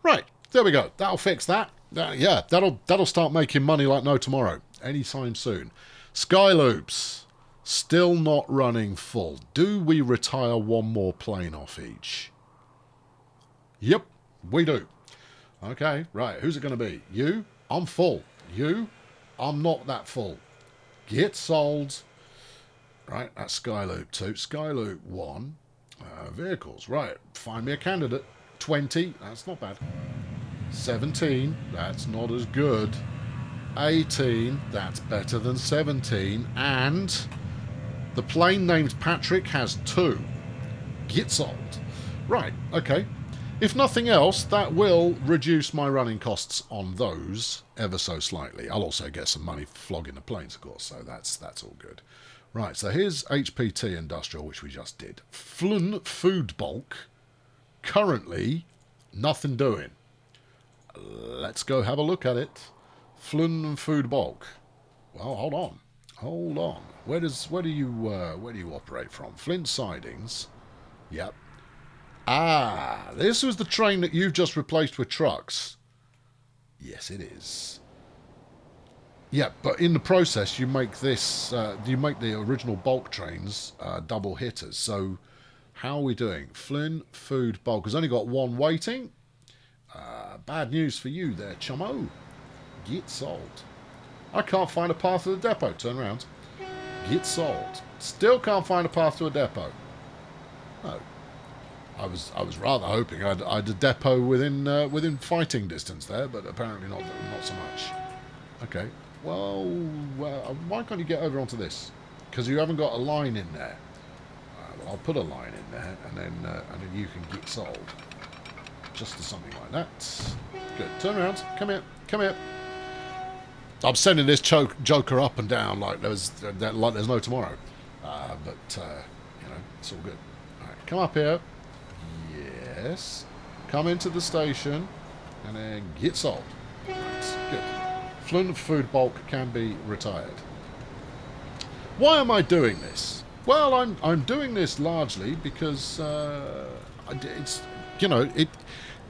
Right, there we go. That'll fix that. That'll start making money like no tomorrow, anytime soon. Skyloops, still not running full. Do we retire one more plane off each? Yep, we do. Okay, right, who's it going to be? You? I'm full. You? I'm not that full. Get sold. Right, that's Skyloop 2. Skyloop 1. Vehicles. Right, find me a candidate. 20. That's not bad. 17. That's not as good. 18. That's better than 17. And The plane named Patrick has 2. Get sold. Right, okay. If nothing else, that will reduce my running costs on those ever so slightly. I'll also get some money for flogging the planes, of course, so that's all good. Right, so here's HPT Industrial, which we just did. Flun Food Bulk. Currently, nothing doing. Let's go have a look at it. Flun Food Bulk. Well, hold on. Hold on. Where do you operate from? Flint Sidings. Yep. Ah, this was the train that you've just replaced with trucks. Yes, it is. Yeah, but in the process, you make this. You make the original bulk trains double hitters. So, how are we doing? Flynn Food Bulk has only got 1 waiting. Bad news for you there, chummo. Get sold. I can't find a path to the depot. Turn around. Get sold. Still can't find a path to a depot. No. I was rather hoping I'd a depot within fighting distance there, but apparently not so much. Okay. Well, why can't you get over onto this? Because you haven't got a line in there. Well, I'll put a line in there, and then you can get sold. Just to something like that. Good. Turn around. Come here. Come here. I'm sending this joker up and down like there's no tomorrow. But it's all good. All right, come up here. Yes. Come into the station, and then get sold. Right, good. Flint Food Bulk can be retired. Why am I doing this? Well, I'm doing this largely because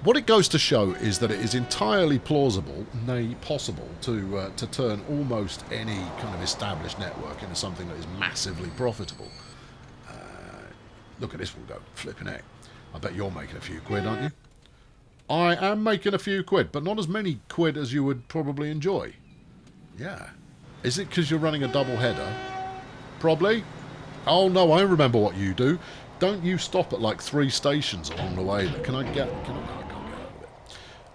what it goes to show is that it is entirely plausible, nay possible, to turn almost any kind of established network into something that is massively profitable. Look at this, we'll go flipping heck. I bet you're making a few quid, aren't you? I am making a few quid, but not as many quid as you would probably enjoy. Yeah. Is it because you're running a double header? Probably. Oh no, I remember what you do. Don't you stop at like 3 stations along the way? No, I can't get out of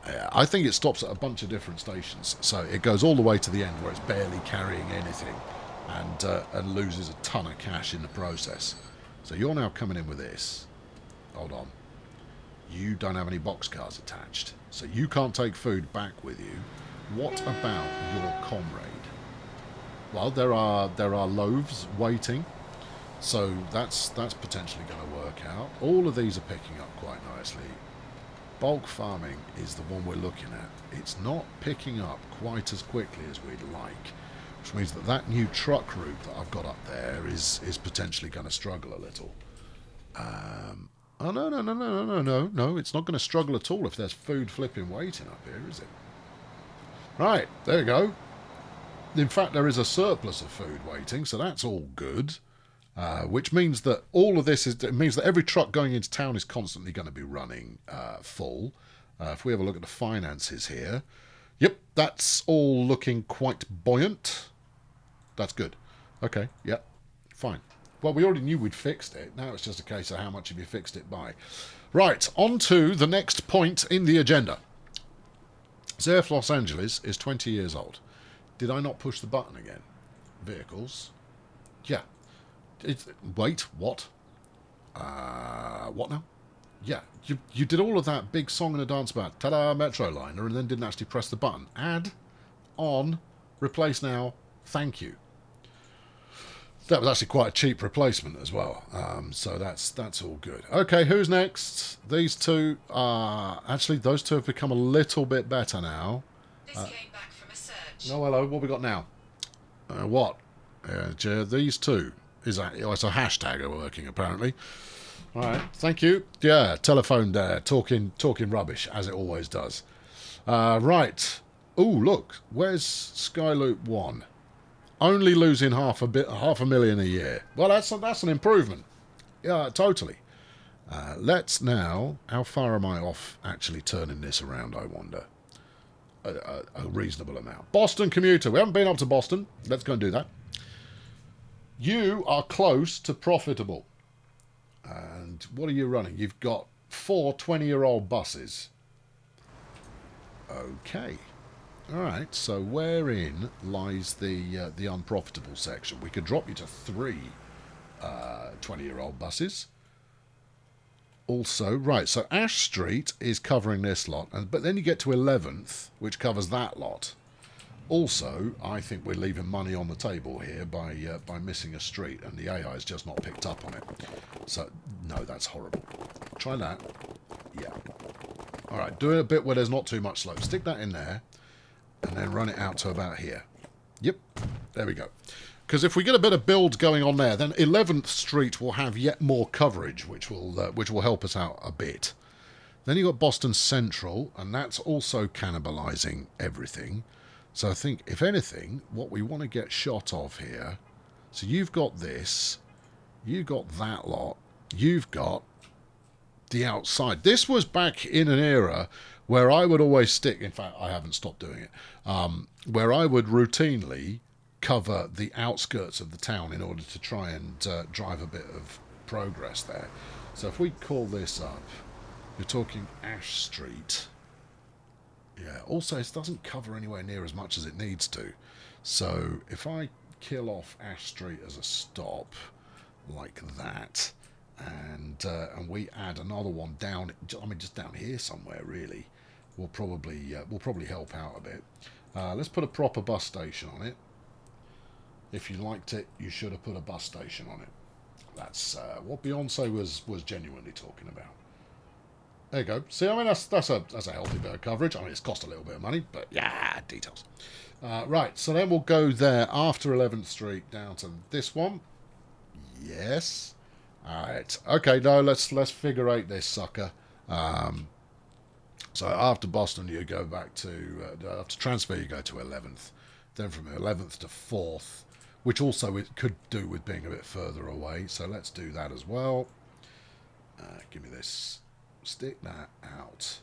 it. I think it stops at a bunch of different stations. So it goes all the way to the end where it's barely carrying anything and loses a ton of cash in the process. So you're now coming in with this. Hold on. You don't have any boxcars attached, so you can't take food back with you. What about your comrade? Well, there are loaves waiting, so that's potentially going to work out. All of these are picking up quite nicely. Bulk farming is the one we're looking at. It's not picking up quite as quickly as we'd like, which means that new truck route that I've got up there is potentially going to struggle a little. Oh, no, it's not going to struggle at all if there's food flipping waiting up here, is it? Right, there you go. In fact, there is a surplus of food waiting, so that's all good. Which means that all of this means that every truck going into town is constantly going to be running full. If we have a look at the finances here, yep, that's all looking quite buoyant. That's good. Okay, yep, fine. Well, we already knew we'd fixed it. Now it's just a case of how much have you fixed it by. Right, on to the next point in the agenda. ZF Los Angeles is 20 years old. Did I not push the button again? Vehicles. Yeah. Wait, what? What now? Yeah, you did all of that big song and a dance about ta-da, Metro Liner, and then didn't actually press the button. Add, on, replace now, thank you. That was actually quite a cheap replacement as well, so that's all good. Okay, who's next? These two are... Actually, those two have become a little bit better now. This came back from a search. Oh, hello, what we got now? What? These two. It's a hashtag working, apparently. All right, thank you. Yeah, telephone there, talking rubbish, as it always does. Right. Oh, look, where's Skyloop 1? Only losing half a million a year. Well, that's an improvement. Yeah, totally. Let's now... How far am I off actually turning this around, I wonder? A reasonable amount. Boston Commuter. We haven't been up to Boston. Let's go and do that. You are close to profitable. And what are you running? You've got 4 20-year-old buses. Okay. All right, so wherein lies the unprofitable section? We could drop you to 3 20-year-old buses. Also, right, so Ash Street is covering this lot, but then you get to 11th, which covers that lot. Also, I think we're leaving money on the table here by missing a street, and the AI has just not picked up on it. So, no, that's horrible. Try that. Yeah. All right, do it a bit where there's not too much slope. Stick that in there, and then run it out to about here. Yep, there we go. Because if we get a bit of build going on there, then 11th Street will have yet more coverage, which will help us out a bit. Then you've got Boston Central, and that's also cannibalising everything. So I think, if anything, what we want to get shot of here... So you've got this, you've got that lot, you've got the outside. This was back in an era where I would always stick... In fact, I haven't stopped doing it. Where I would routinely cover the outskirts of the town in order to try and drive a bit of progress there. So if we call this up, you're talking Ash Street. Yeah, also it doesn't cover anywhere near as much as it needs to. So if I kill off Ash Street as a stop, like that, and we add another one down, I mean just down here somewhere really, will probably help out a bit. Let's put a proper bus station on it. If you liked it, you should have put a bus station on it. That's what Beyonce was genuinely talking about. There you go. See, I mean, that's a healthy bit of coverage. I mean, it's cost a little bit of money, but yeah, details. Right, so then we'll go there after 11th Street down to this one. Yes. All right. Okay, no, let's figure out this sucker. So after Boston, you go back to... after transfer, you go to 11th. Then from 11th to 4th, which also it could do with being a bit further away. So let's do that as well. Give me this. Stick that out.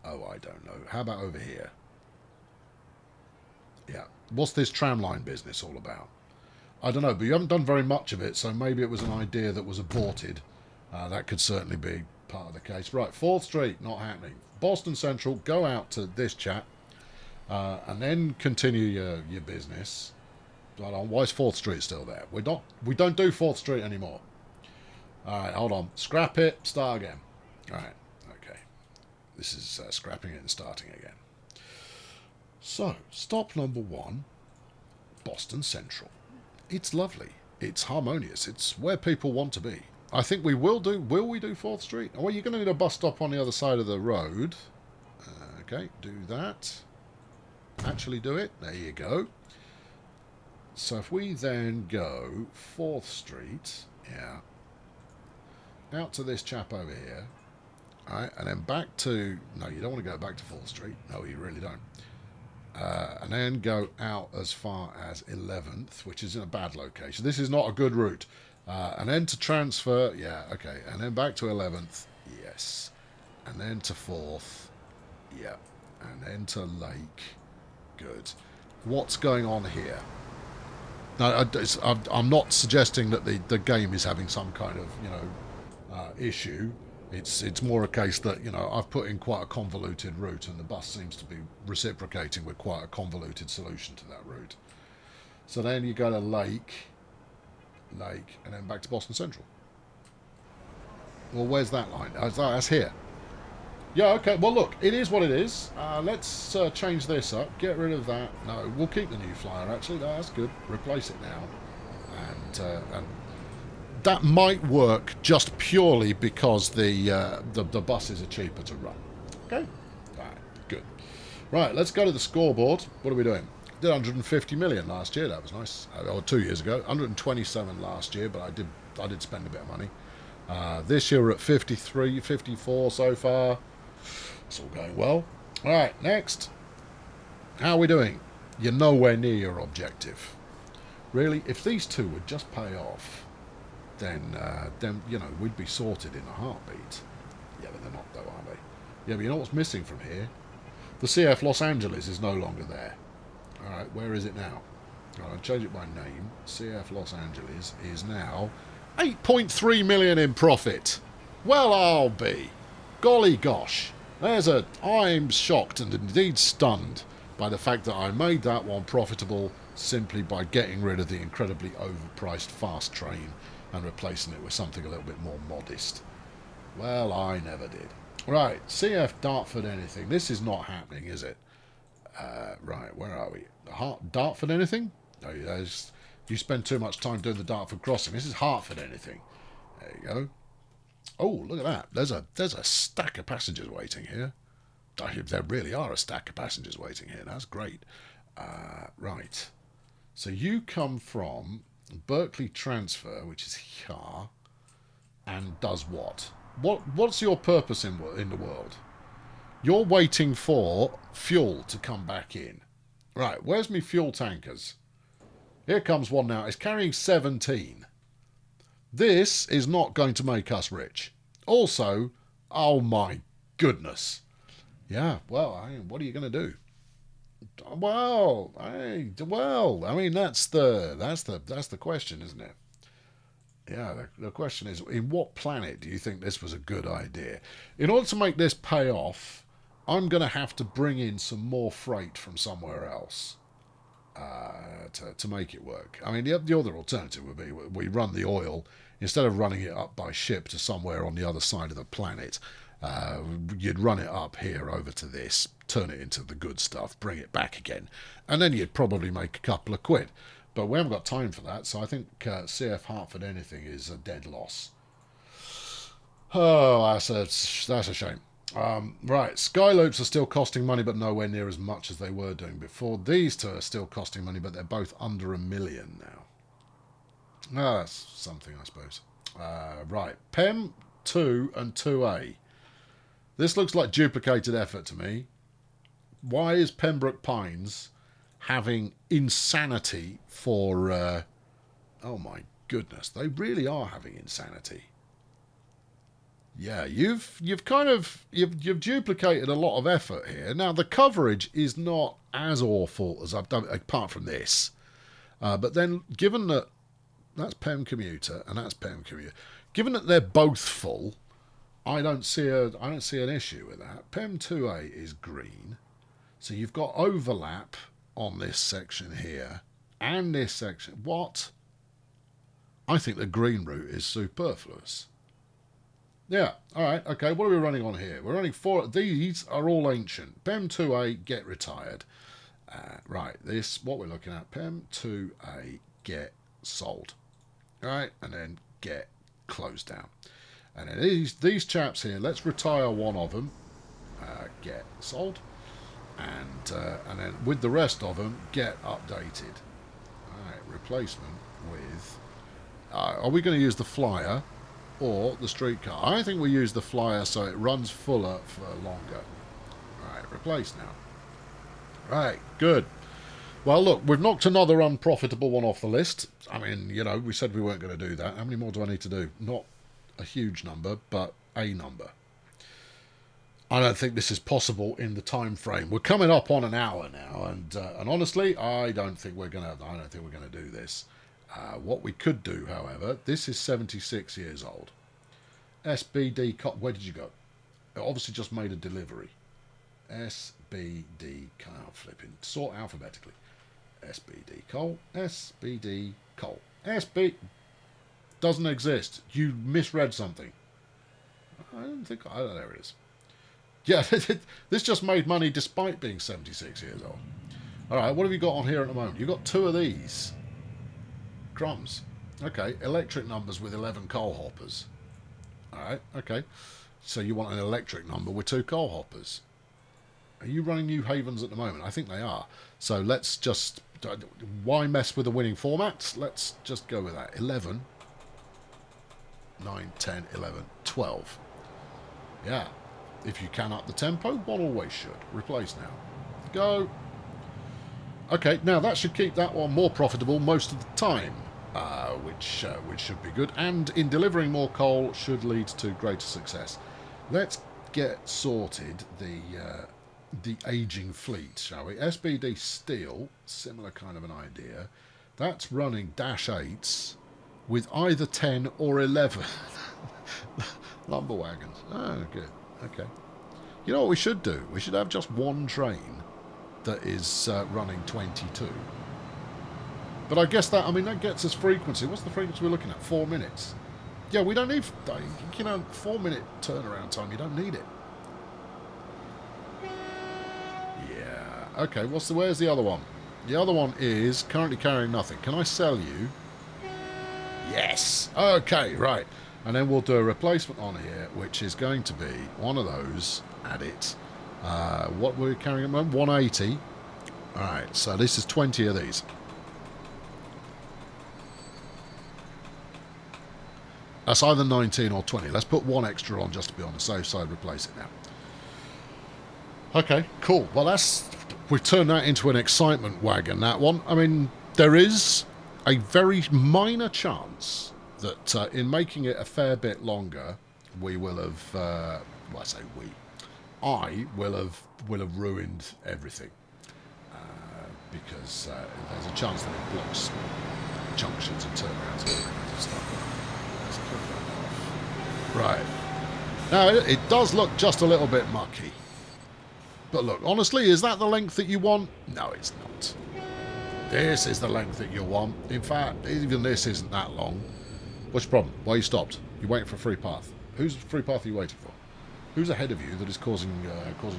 Oh, I don't know. How about over here? Yeah. What's this tramline business all about? I don't know, but you haven't done very much of it, so maybe it was an idea that was aborted. That could certainly be part of the case. Right, 4th Street, not happening. Boston Central, go out to this chap, and then continue your business. Hold on, why is 4th Street still there? We don't do 4th Street anymore. Alright, hold on. Scrap it, start again. Alright, okay. This is scrapping it and starting again. So, stop number 1, Boston Central. It's lovely. It's harmonious. It's where people want to be. I think we will do... Will we do 4th Street? Oh, well, you're going to need a bus stop on the other side of the road. Okay, do that. Actually do it. There you go. So if we then go 4th Street, yeah, out to this chap over here, all right, and then back to... No, you don't want to go back to 4th Street. No, you really don't. And then go out as far as 11th, which is in a bad location. This is not a good route. And then to transfer, yeah, okay. And then back to 11th, yes. And then to 4th, yeah. And then to Lake, good. What's going on here? Now, I'm not suggesting that the game is having some kind of, issue. It's more a case that, I've put in quite a convoluted route and the bus seems to be reciprocating with quite a convoluted solution to that route. So then you go to Lake, and then back to Boston Central. Well, where's that line? Oh, that's here. Yeah, okay. Well, look, it is what it is. Let's change this up. Get rid of that. No, we'll keep the new flyer, actually. No, that's good. Replace it now. And that might work just purely because the buses are cheaper to run. Okay? Right, good. Right, let's go to the scoreboard. What are we doing? Did 150 million last year. That was nice. Or 2 years ago. 127 last year, but I did spend a bit of money. This year we're at 53, 54 so far. It's all going well. All right, next. How are we doing? You're nowhere near your objective. Really, if these two would just pay off, then we'd be sorted in a heartbeat. Yeah, but they're not though, are they? Yeah, but you know what's missing from here? The CF Los Angeles is no longer there. All right, where is it now? I'll change it by name. CF Los Angeles is now 8.3 million in profit. Well, I'll be. Golly gosh. I'm shocked and indeed stunned by the fact that I made that one profitable simply by getting rid of the incredibly overpriced fast train and replacing it with something a little bit more modest. Well, I never did. Right, CF Dartford anything. This is not happening, is it? Right, where are we? Dartford anything? No, you spend too much time doing the Dartford crossing. This is Hartford anything. There you go. Oh, look at that. There's a stack of passengers waiting here. There really are a stack of passengers waiting here. That's great. Right. So you come from Berkeley Transfer, which is here, and does what? What's your purpose in the world? You're waiting for fuel to come back in. Right, where's me fuel tankers? Here comes one now. It's carrying 17. This is not going to make us rich. Also, oh my goodness. Yeah, well, what are you going to do? Well, I mean that's the question, isn't it? Yeah, the question is, in what planet do you think this was a good idea? In order to make this pay off, I'm going to have to bring in some more freight from somewhere else to make it work. I mean, the other alternative would be we run the oil, instead of running it up by ship to somewhere on the other side of the planet, you'd run it up here over to this, turn it into the good stuff, bring it back again, and then you'd probably make a couple of quid. But we haven't got time for that, so I think CF Hartford anything is a dead loss. Oh, that's a shame. Right, Skyloops are still costing money, but nowhere near as much as they were doing before. These two are still costing money, but they're both under $1 million now. Oh, that's something, I suppose. Right, PEM 2 and 2A. This looks like duplicated effort to me. Why is Pembroke Pines having insanity for... oh my goodness, they really are having insanity. Yeah, you've duplicated a lot of effort here. Now the coverage is not as awful as I've done, apart from this. But then, given that that's PEM Commuter and that's PEM Commuter, given that they're both full, I don't see an issue with that. PEM 2A is green, so you've got overlap on this section here and this section. What? I think the green route is superfluous. Yeah, alright, okay, what are we running on here? We're running 4, these are all ancient. PEM 2A, get retired. Right, this, what we're looking at, PEM 2A, get sold. Alright, and then get closed down. And then these chaps here, let's retire one of them, get sold. And then with the rest of them, get updated. Alright, replacement with... are we going to use the flyer or the streetcar? I think we use the flyer so it runs fuller for longer. Alright, replace now. Right, good. Well, look, we've knocked another unprofitable one off the list. I mean, you know, we said we weren't going to do that. How many more do I need to do? Not a huge number, but a number. I don't think this is possible in the time frame. We're coming up on an hour now, and honestly, I don't think we're gonna do this. What we could do, however, this is 76 years old. SBD, where did you go? It obviously just made a delivery. SBD, flipping, sort alphabetically. SBD coal, SBD coal. SB doesn't exist. You misread something. I don't think, there it is. Yeah, this just made money despite being 76 years old. Alright, what have you got on here at the moment? You've got 2 of these. Crumbs. Okay, electric numbers with 11 coal hoppers. Alright, okay. So you want an electric number with 2 coal hoppers. Are you running New Havens at the moment? I think they are. So let's just... why mess with the winning formats? Let's just go with that. 11, 9, 10, 11, 12. Yeah. If you can up the tempo, one always should. Replace now. Go. Okay, now that should keep that one more profitable most of the time, which should be good. And in delivering more coal should lead to greater success. Let's get sorted the aging fleet, shall we? SBD Steel, similar kind of an idea. That's running dash 8s with either 10 or 11 lumber wagons. Oh, good. Okay. You know what we should do? We should have just one train that is running 22. But I guess that, I mean, that gets us frequency. What's the frequency we're looking at? 4 minutes. Yeah, we don't need, 4-minute turnaround time. You don't need it. Yeah. Okay, where's the other one? The other one is currently carrying nothing. Can I sell you? Yes. Okay, right. And then we'll do a replacement on here, which is going to be one of those. Add it. What we're carrying at the moment? 180. All right, so this is 20 of these. That's either 19 or 20. Let's put one extra on just to be on the safe side. Replace it now. Okay, cool. Well, we've turned that into an excitement wagon, that one. I mean, there is a very minor chance that in making it a fair bit longer, we will have, well, I say we, I will have ruined everything. Because there's a chance that it blocks junctions and turnarounds and all kinds of stuff. Let's click that off. Right. Now, it does look just a little bit mucky. But look, honestly, is that the length that you want? No, it's not. This is the length that you want. In fact, even this isn't that long. What's your problem? Why are you stopped? You're waiting for a free path. Whose free path are you waiting for? Who's ahead of you that is causing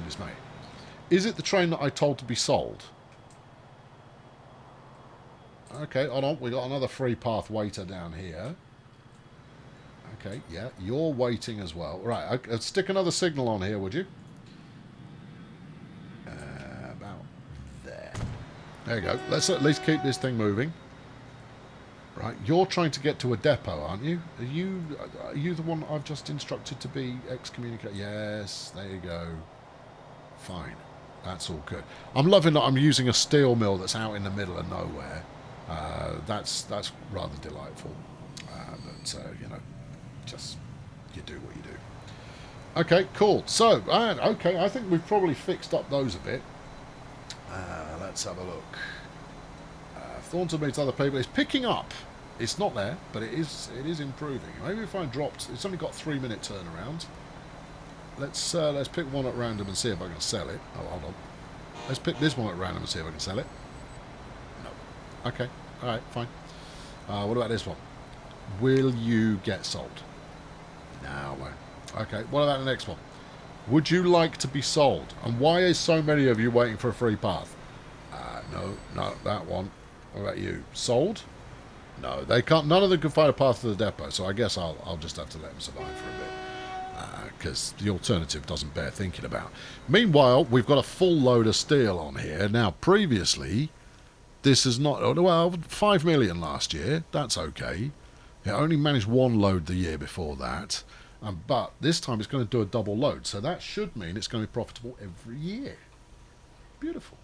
dismay? Is it the train that I told to be sold? Okay, hold on. We got another free path waiter down here. Okay, yeah, you're waiting as well. Right, stick another signal on here, would you? About there. There you go. Let's at least keep this thing moving. Right, you're trying to get to a depot, aren't you? Are you the one I've just instructed to be excommunicated? Yes, there you go. Fine. That's all good. I'm loving that I'm using a steel mill that's out in the middle of nowhere. That's rather delightful. But, you know, just you do what you do. Okay, cool. So, okay, I think we've probably fixed up those a bit. Let's have a look. Thornton meets other people. It's picking up. It's not there, but it is improving. Maybe if I dropped... It's only got 3-minute turnaround. Let's pick one at random and see if I can sell it. Oh, hold on. Let's pick this one at random and see if I can sell it. No. Okay. All right, fine. What about this one? Will you get sold? No, I won't. Okay, what about the next one? Would you like to be sold? And why is so many of you waiting for a free path? No, that one. What about you? Sold? No, they can't. None of them can find a path to the depot, so I guess I'll just have to let them survive for a bit. Because the alternative doesn't bear thinking about. Meanwhile, we've got a full load of steel on here. Now, previously, this is not... Well, 5 million last year. That's okay. It only managed one load the year before that. But this time it's going to do a double load. So that should mean it's going to be profitable every year. Beautiful.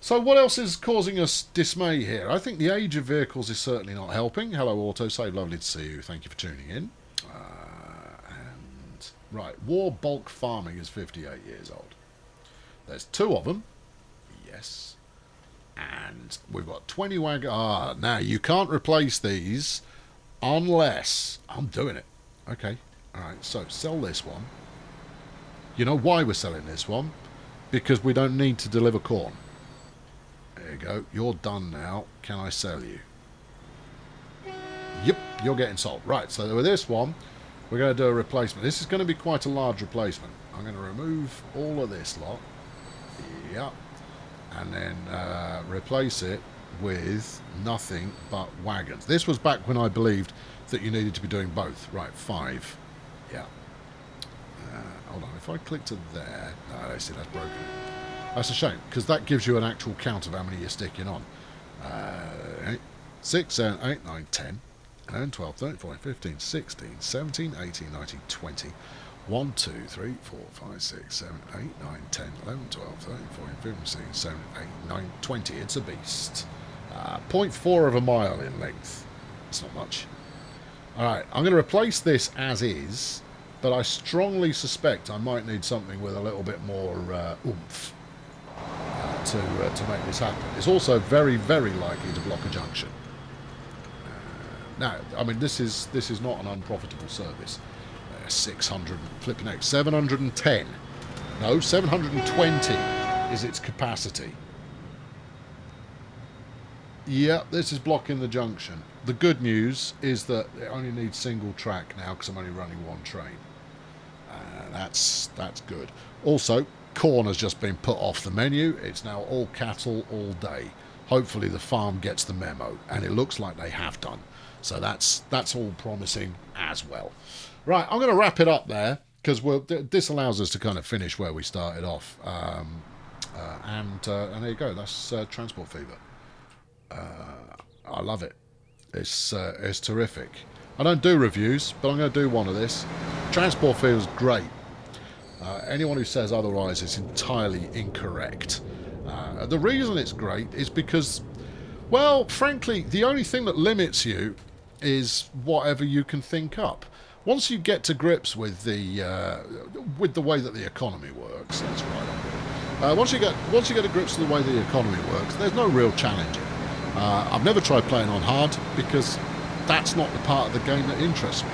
So what else is causing us dismay here? I think the age of vehicles is certainly not helping. Hello, Autosave. Lovely to see you. Thank you for tuning in. Right, war bulk farming is 58 years old. There's 2 of them. Yes. And we've got 20 wagon... now you can't replace these unless... I'm doing it. Okay. Alright, so sell this one. You know why we're selling this one? Because we don't need to deliver corn. There you go. You're done now. Can I sell you? Yep, you're getting sold. Right, so with this one... We're going to do a replacement. This is going to be quite a large replacement. I'm going to remove all of this lot. Yep. And then replace it with nothing but wagons. This was back when I believed that you needed to be doing both. Right, 5. Yeah. Hold on. If I click to there... No, I see, that's broken. That's a shame, because that gives you an actual count of how many you're sticking on. 6, 7, 8, 9, 10. 11, 12, 13, 14, 15, 16, 17, 18, 19, 20. 1, 2, 3, 4, 5, 6, 7, 8, 9, 10, 11, 12, 13, 14, 15, 16, 17, 8, 9, 20. It's a beast. 0.4 of a mile in length. It's not much. Alright, I'm going to replace this as is, but I strongly suspect I might need something with a little bit more oomph to make this happen. It's also very, very likely to block a junction. Now, I mean, this is not an unprofitable service. 600, flipping out, 710. No, 720 is its capacity. Yeah, this is blocking the junction. The good news is that it only needs single track now because I'm only running one train. That's good. Also, corn has just been put off the menu. It's now all cattle all day. Hopefully the farm gets the memo, and it looks like they have done. So that's all promising as well. Right, I'm going to wrap it up there because this allows us to kind of finish where we started off. And there you go. That's Transport Fever. I love it. It's terrific. I don't do reviews, but I'm going to do one of this. Transport feels great. Anyone who says otherwise is entirely incorrect. The reason it's great is because, well, frankly, the only thing that limits you is whatever you can think up. Once you get to grips with the way that the economy works, that's right. Once you get to grips with the way the economy works, there's no real challenging. I've never tried playing on hard because that's not the part of the game that interests me.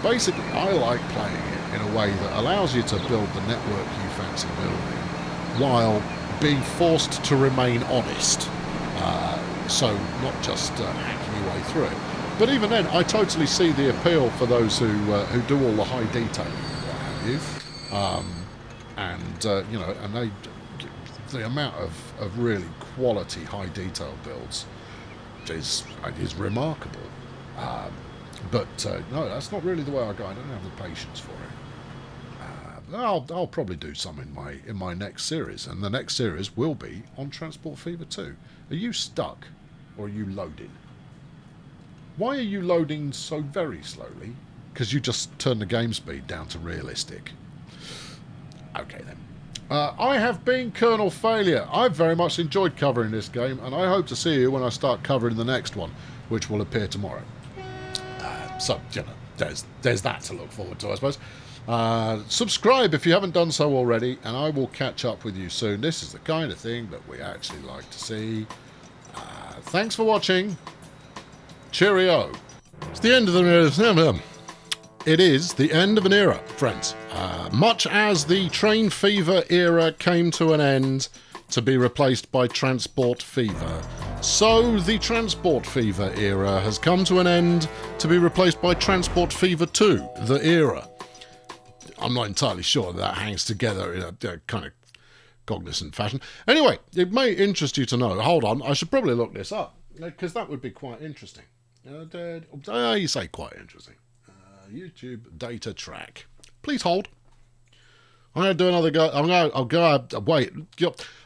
Basically, I like playing it in a way that allows you to build the network you fancy building while being forced to remain honest. So not just hacking your way through it. But even then, I totally see the appeal for those who do all the high detailing, what have you. And the amount of really quality high detail builds is remarkable. But no, that's not really the way I go. I don't have the patience for it. I'll probably do some in my next series, and the next series will be on Transport Fever 2. Are you stuck, or are you loading? Why are you loading so very slowly? Because you just turned the game speed down to realistic. Okay then. I have been Colonel Failure. I've very much enjoyed covering this game, and I hope to see you when I start covering the next one, which will appear tomorrow. So, there's that to look forward to, I suppose. Subscribe if you haven't done so already, and I will catch up with you soon. This is the kind of thing that we actually like to see. Thanks for watching. Cheerio. It's the end of the... It is the end of an era, friends. Much as the Train Fever era came to an end to be replaced by Transport Fever, so the Transport Fever era has come to an end to be replaced by Transport Fever 2, the era. I'm not entirely sure that hangs together in a kind of cognizant fashion. Anyway, it may interest you to know. Hold on, I should probably look this up, because that would be quite interesting. You say quite interesting. YouTube data track. Please hold. I'm going to do another go. Wait.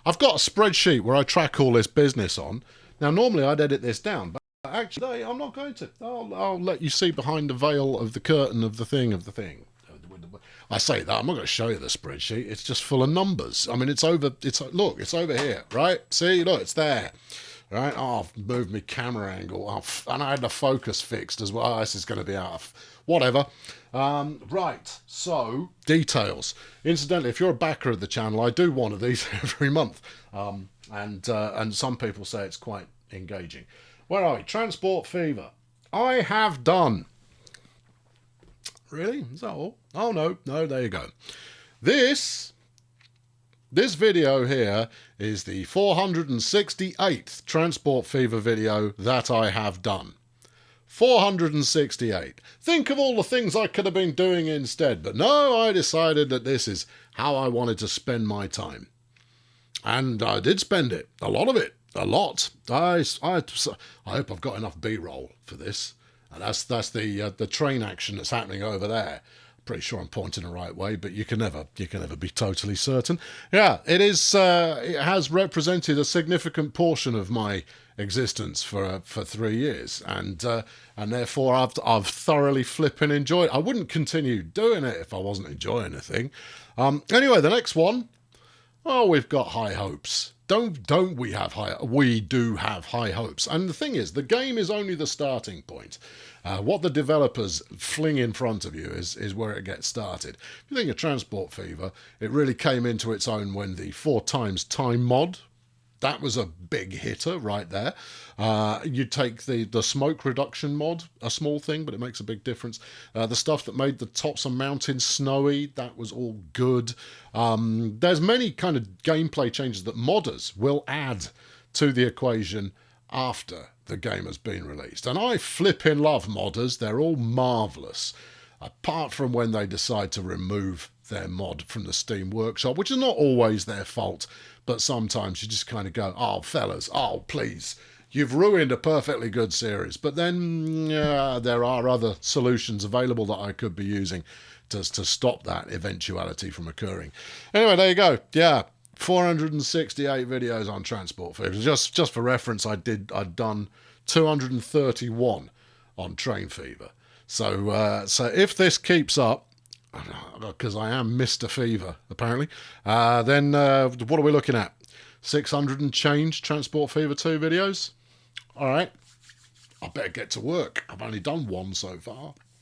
I've got a spreadsheet where I track all this business on. Now, normally I'd edit this down, but actually, I'm not going to. I'll let you see behind the veil of the curtain of the thing. I say that, I'm not going to show you the spreadsheet. It's just full of numbers. I mean, it's over here, right? See, look, it's there. Right? Oh, I've moved my camera angle. And I had the focus fixed as well. This is going to be out of... Whatever. Right, so, details. Incidentally, if you're a backer of the channel, I do one of these every month. And some people say it's quite engaging. Where are we? Transport Fever. I have done. Really? Is that all? Oh, no, there you go. This video here is the 468th Transport Fever video that I have done. 468. Think of all the things I could have been doing instead, but no, I decided that this is how I wanted to spend my time. And I did spend it. A lot of it. A lot. I hope I've got enough B-roll for this. And that's the train action that's happening over there. Pretty sure I'm pointing the right way, but you can never be totally certain. Yeah, it is. It has represented a significant portion of my existence for 3 years, and therefore I've thoroughly flipping enjoyed it. I wouldn't continue doing it if I wasn't enjoying the thing. Anyway, the next one. Oh, we've got high hopes. Don't we have high? We do have high hopes. And the thing is, the game is only the starting point. What the developers fling in front of you is where it gets started. If you think of Transport Fever, it really came into its own when the 4x time mod, that was a big hitter right there. You take the smoke reduction mod, a small thing, but it makes a big difference. The stuff that made the tops of mountains snowy, that was all good. There's many kind of gameplay changes that modders will add to the equation after the game has been released. And I flipping love modders. They're all marvellous. Apart from when they decide to remove their mod from the Steam Workshop, which is not always their fault, but sometimes you just kind of go, oh, fellas, oh, please, you've ruined a perfectly good series. But then there are other solutions available that I could be using to stop that eventuality from occurring. Anyway, there you go. Yeah, 468 videos on Transport Fever. Just for reference, I'd done 231 on Train Fever. So if this keeps up, because I am Mr. Fever, apparently, then what are we looking at? 600 and change Transport Fever 2 videos? All right. I better get to work. I've only done one so far.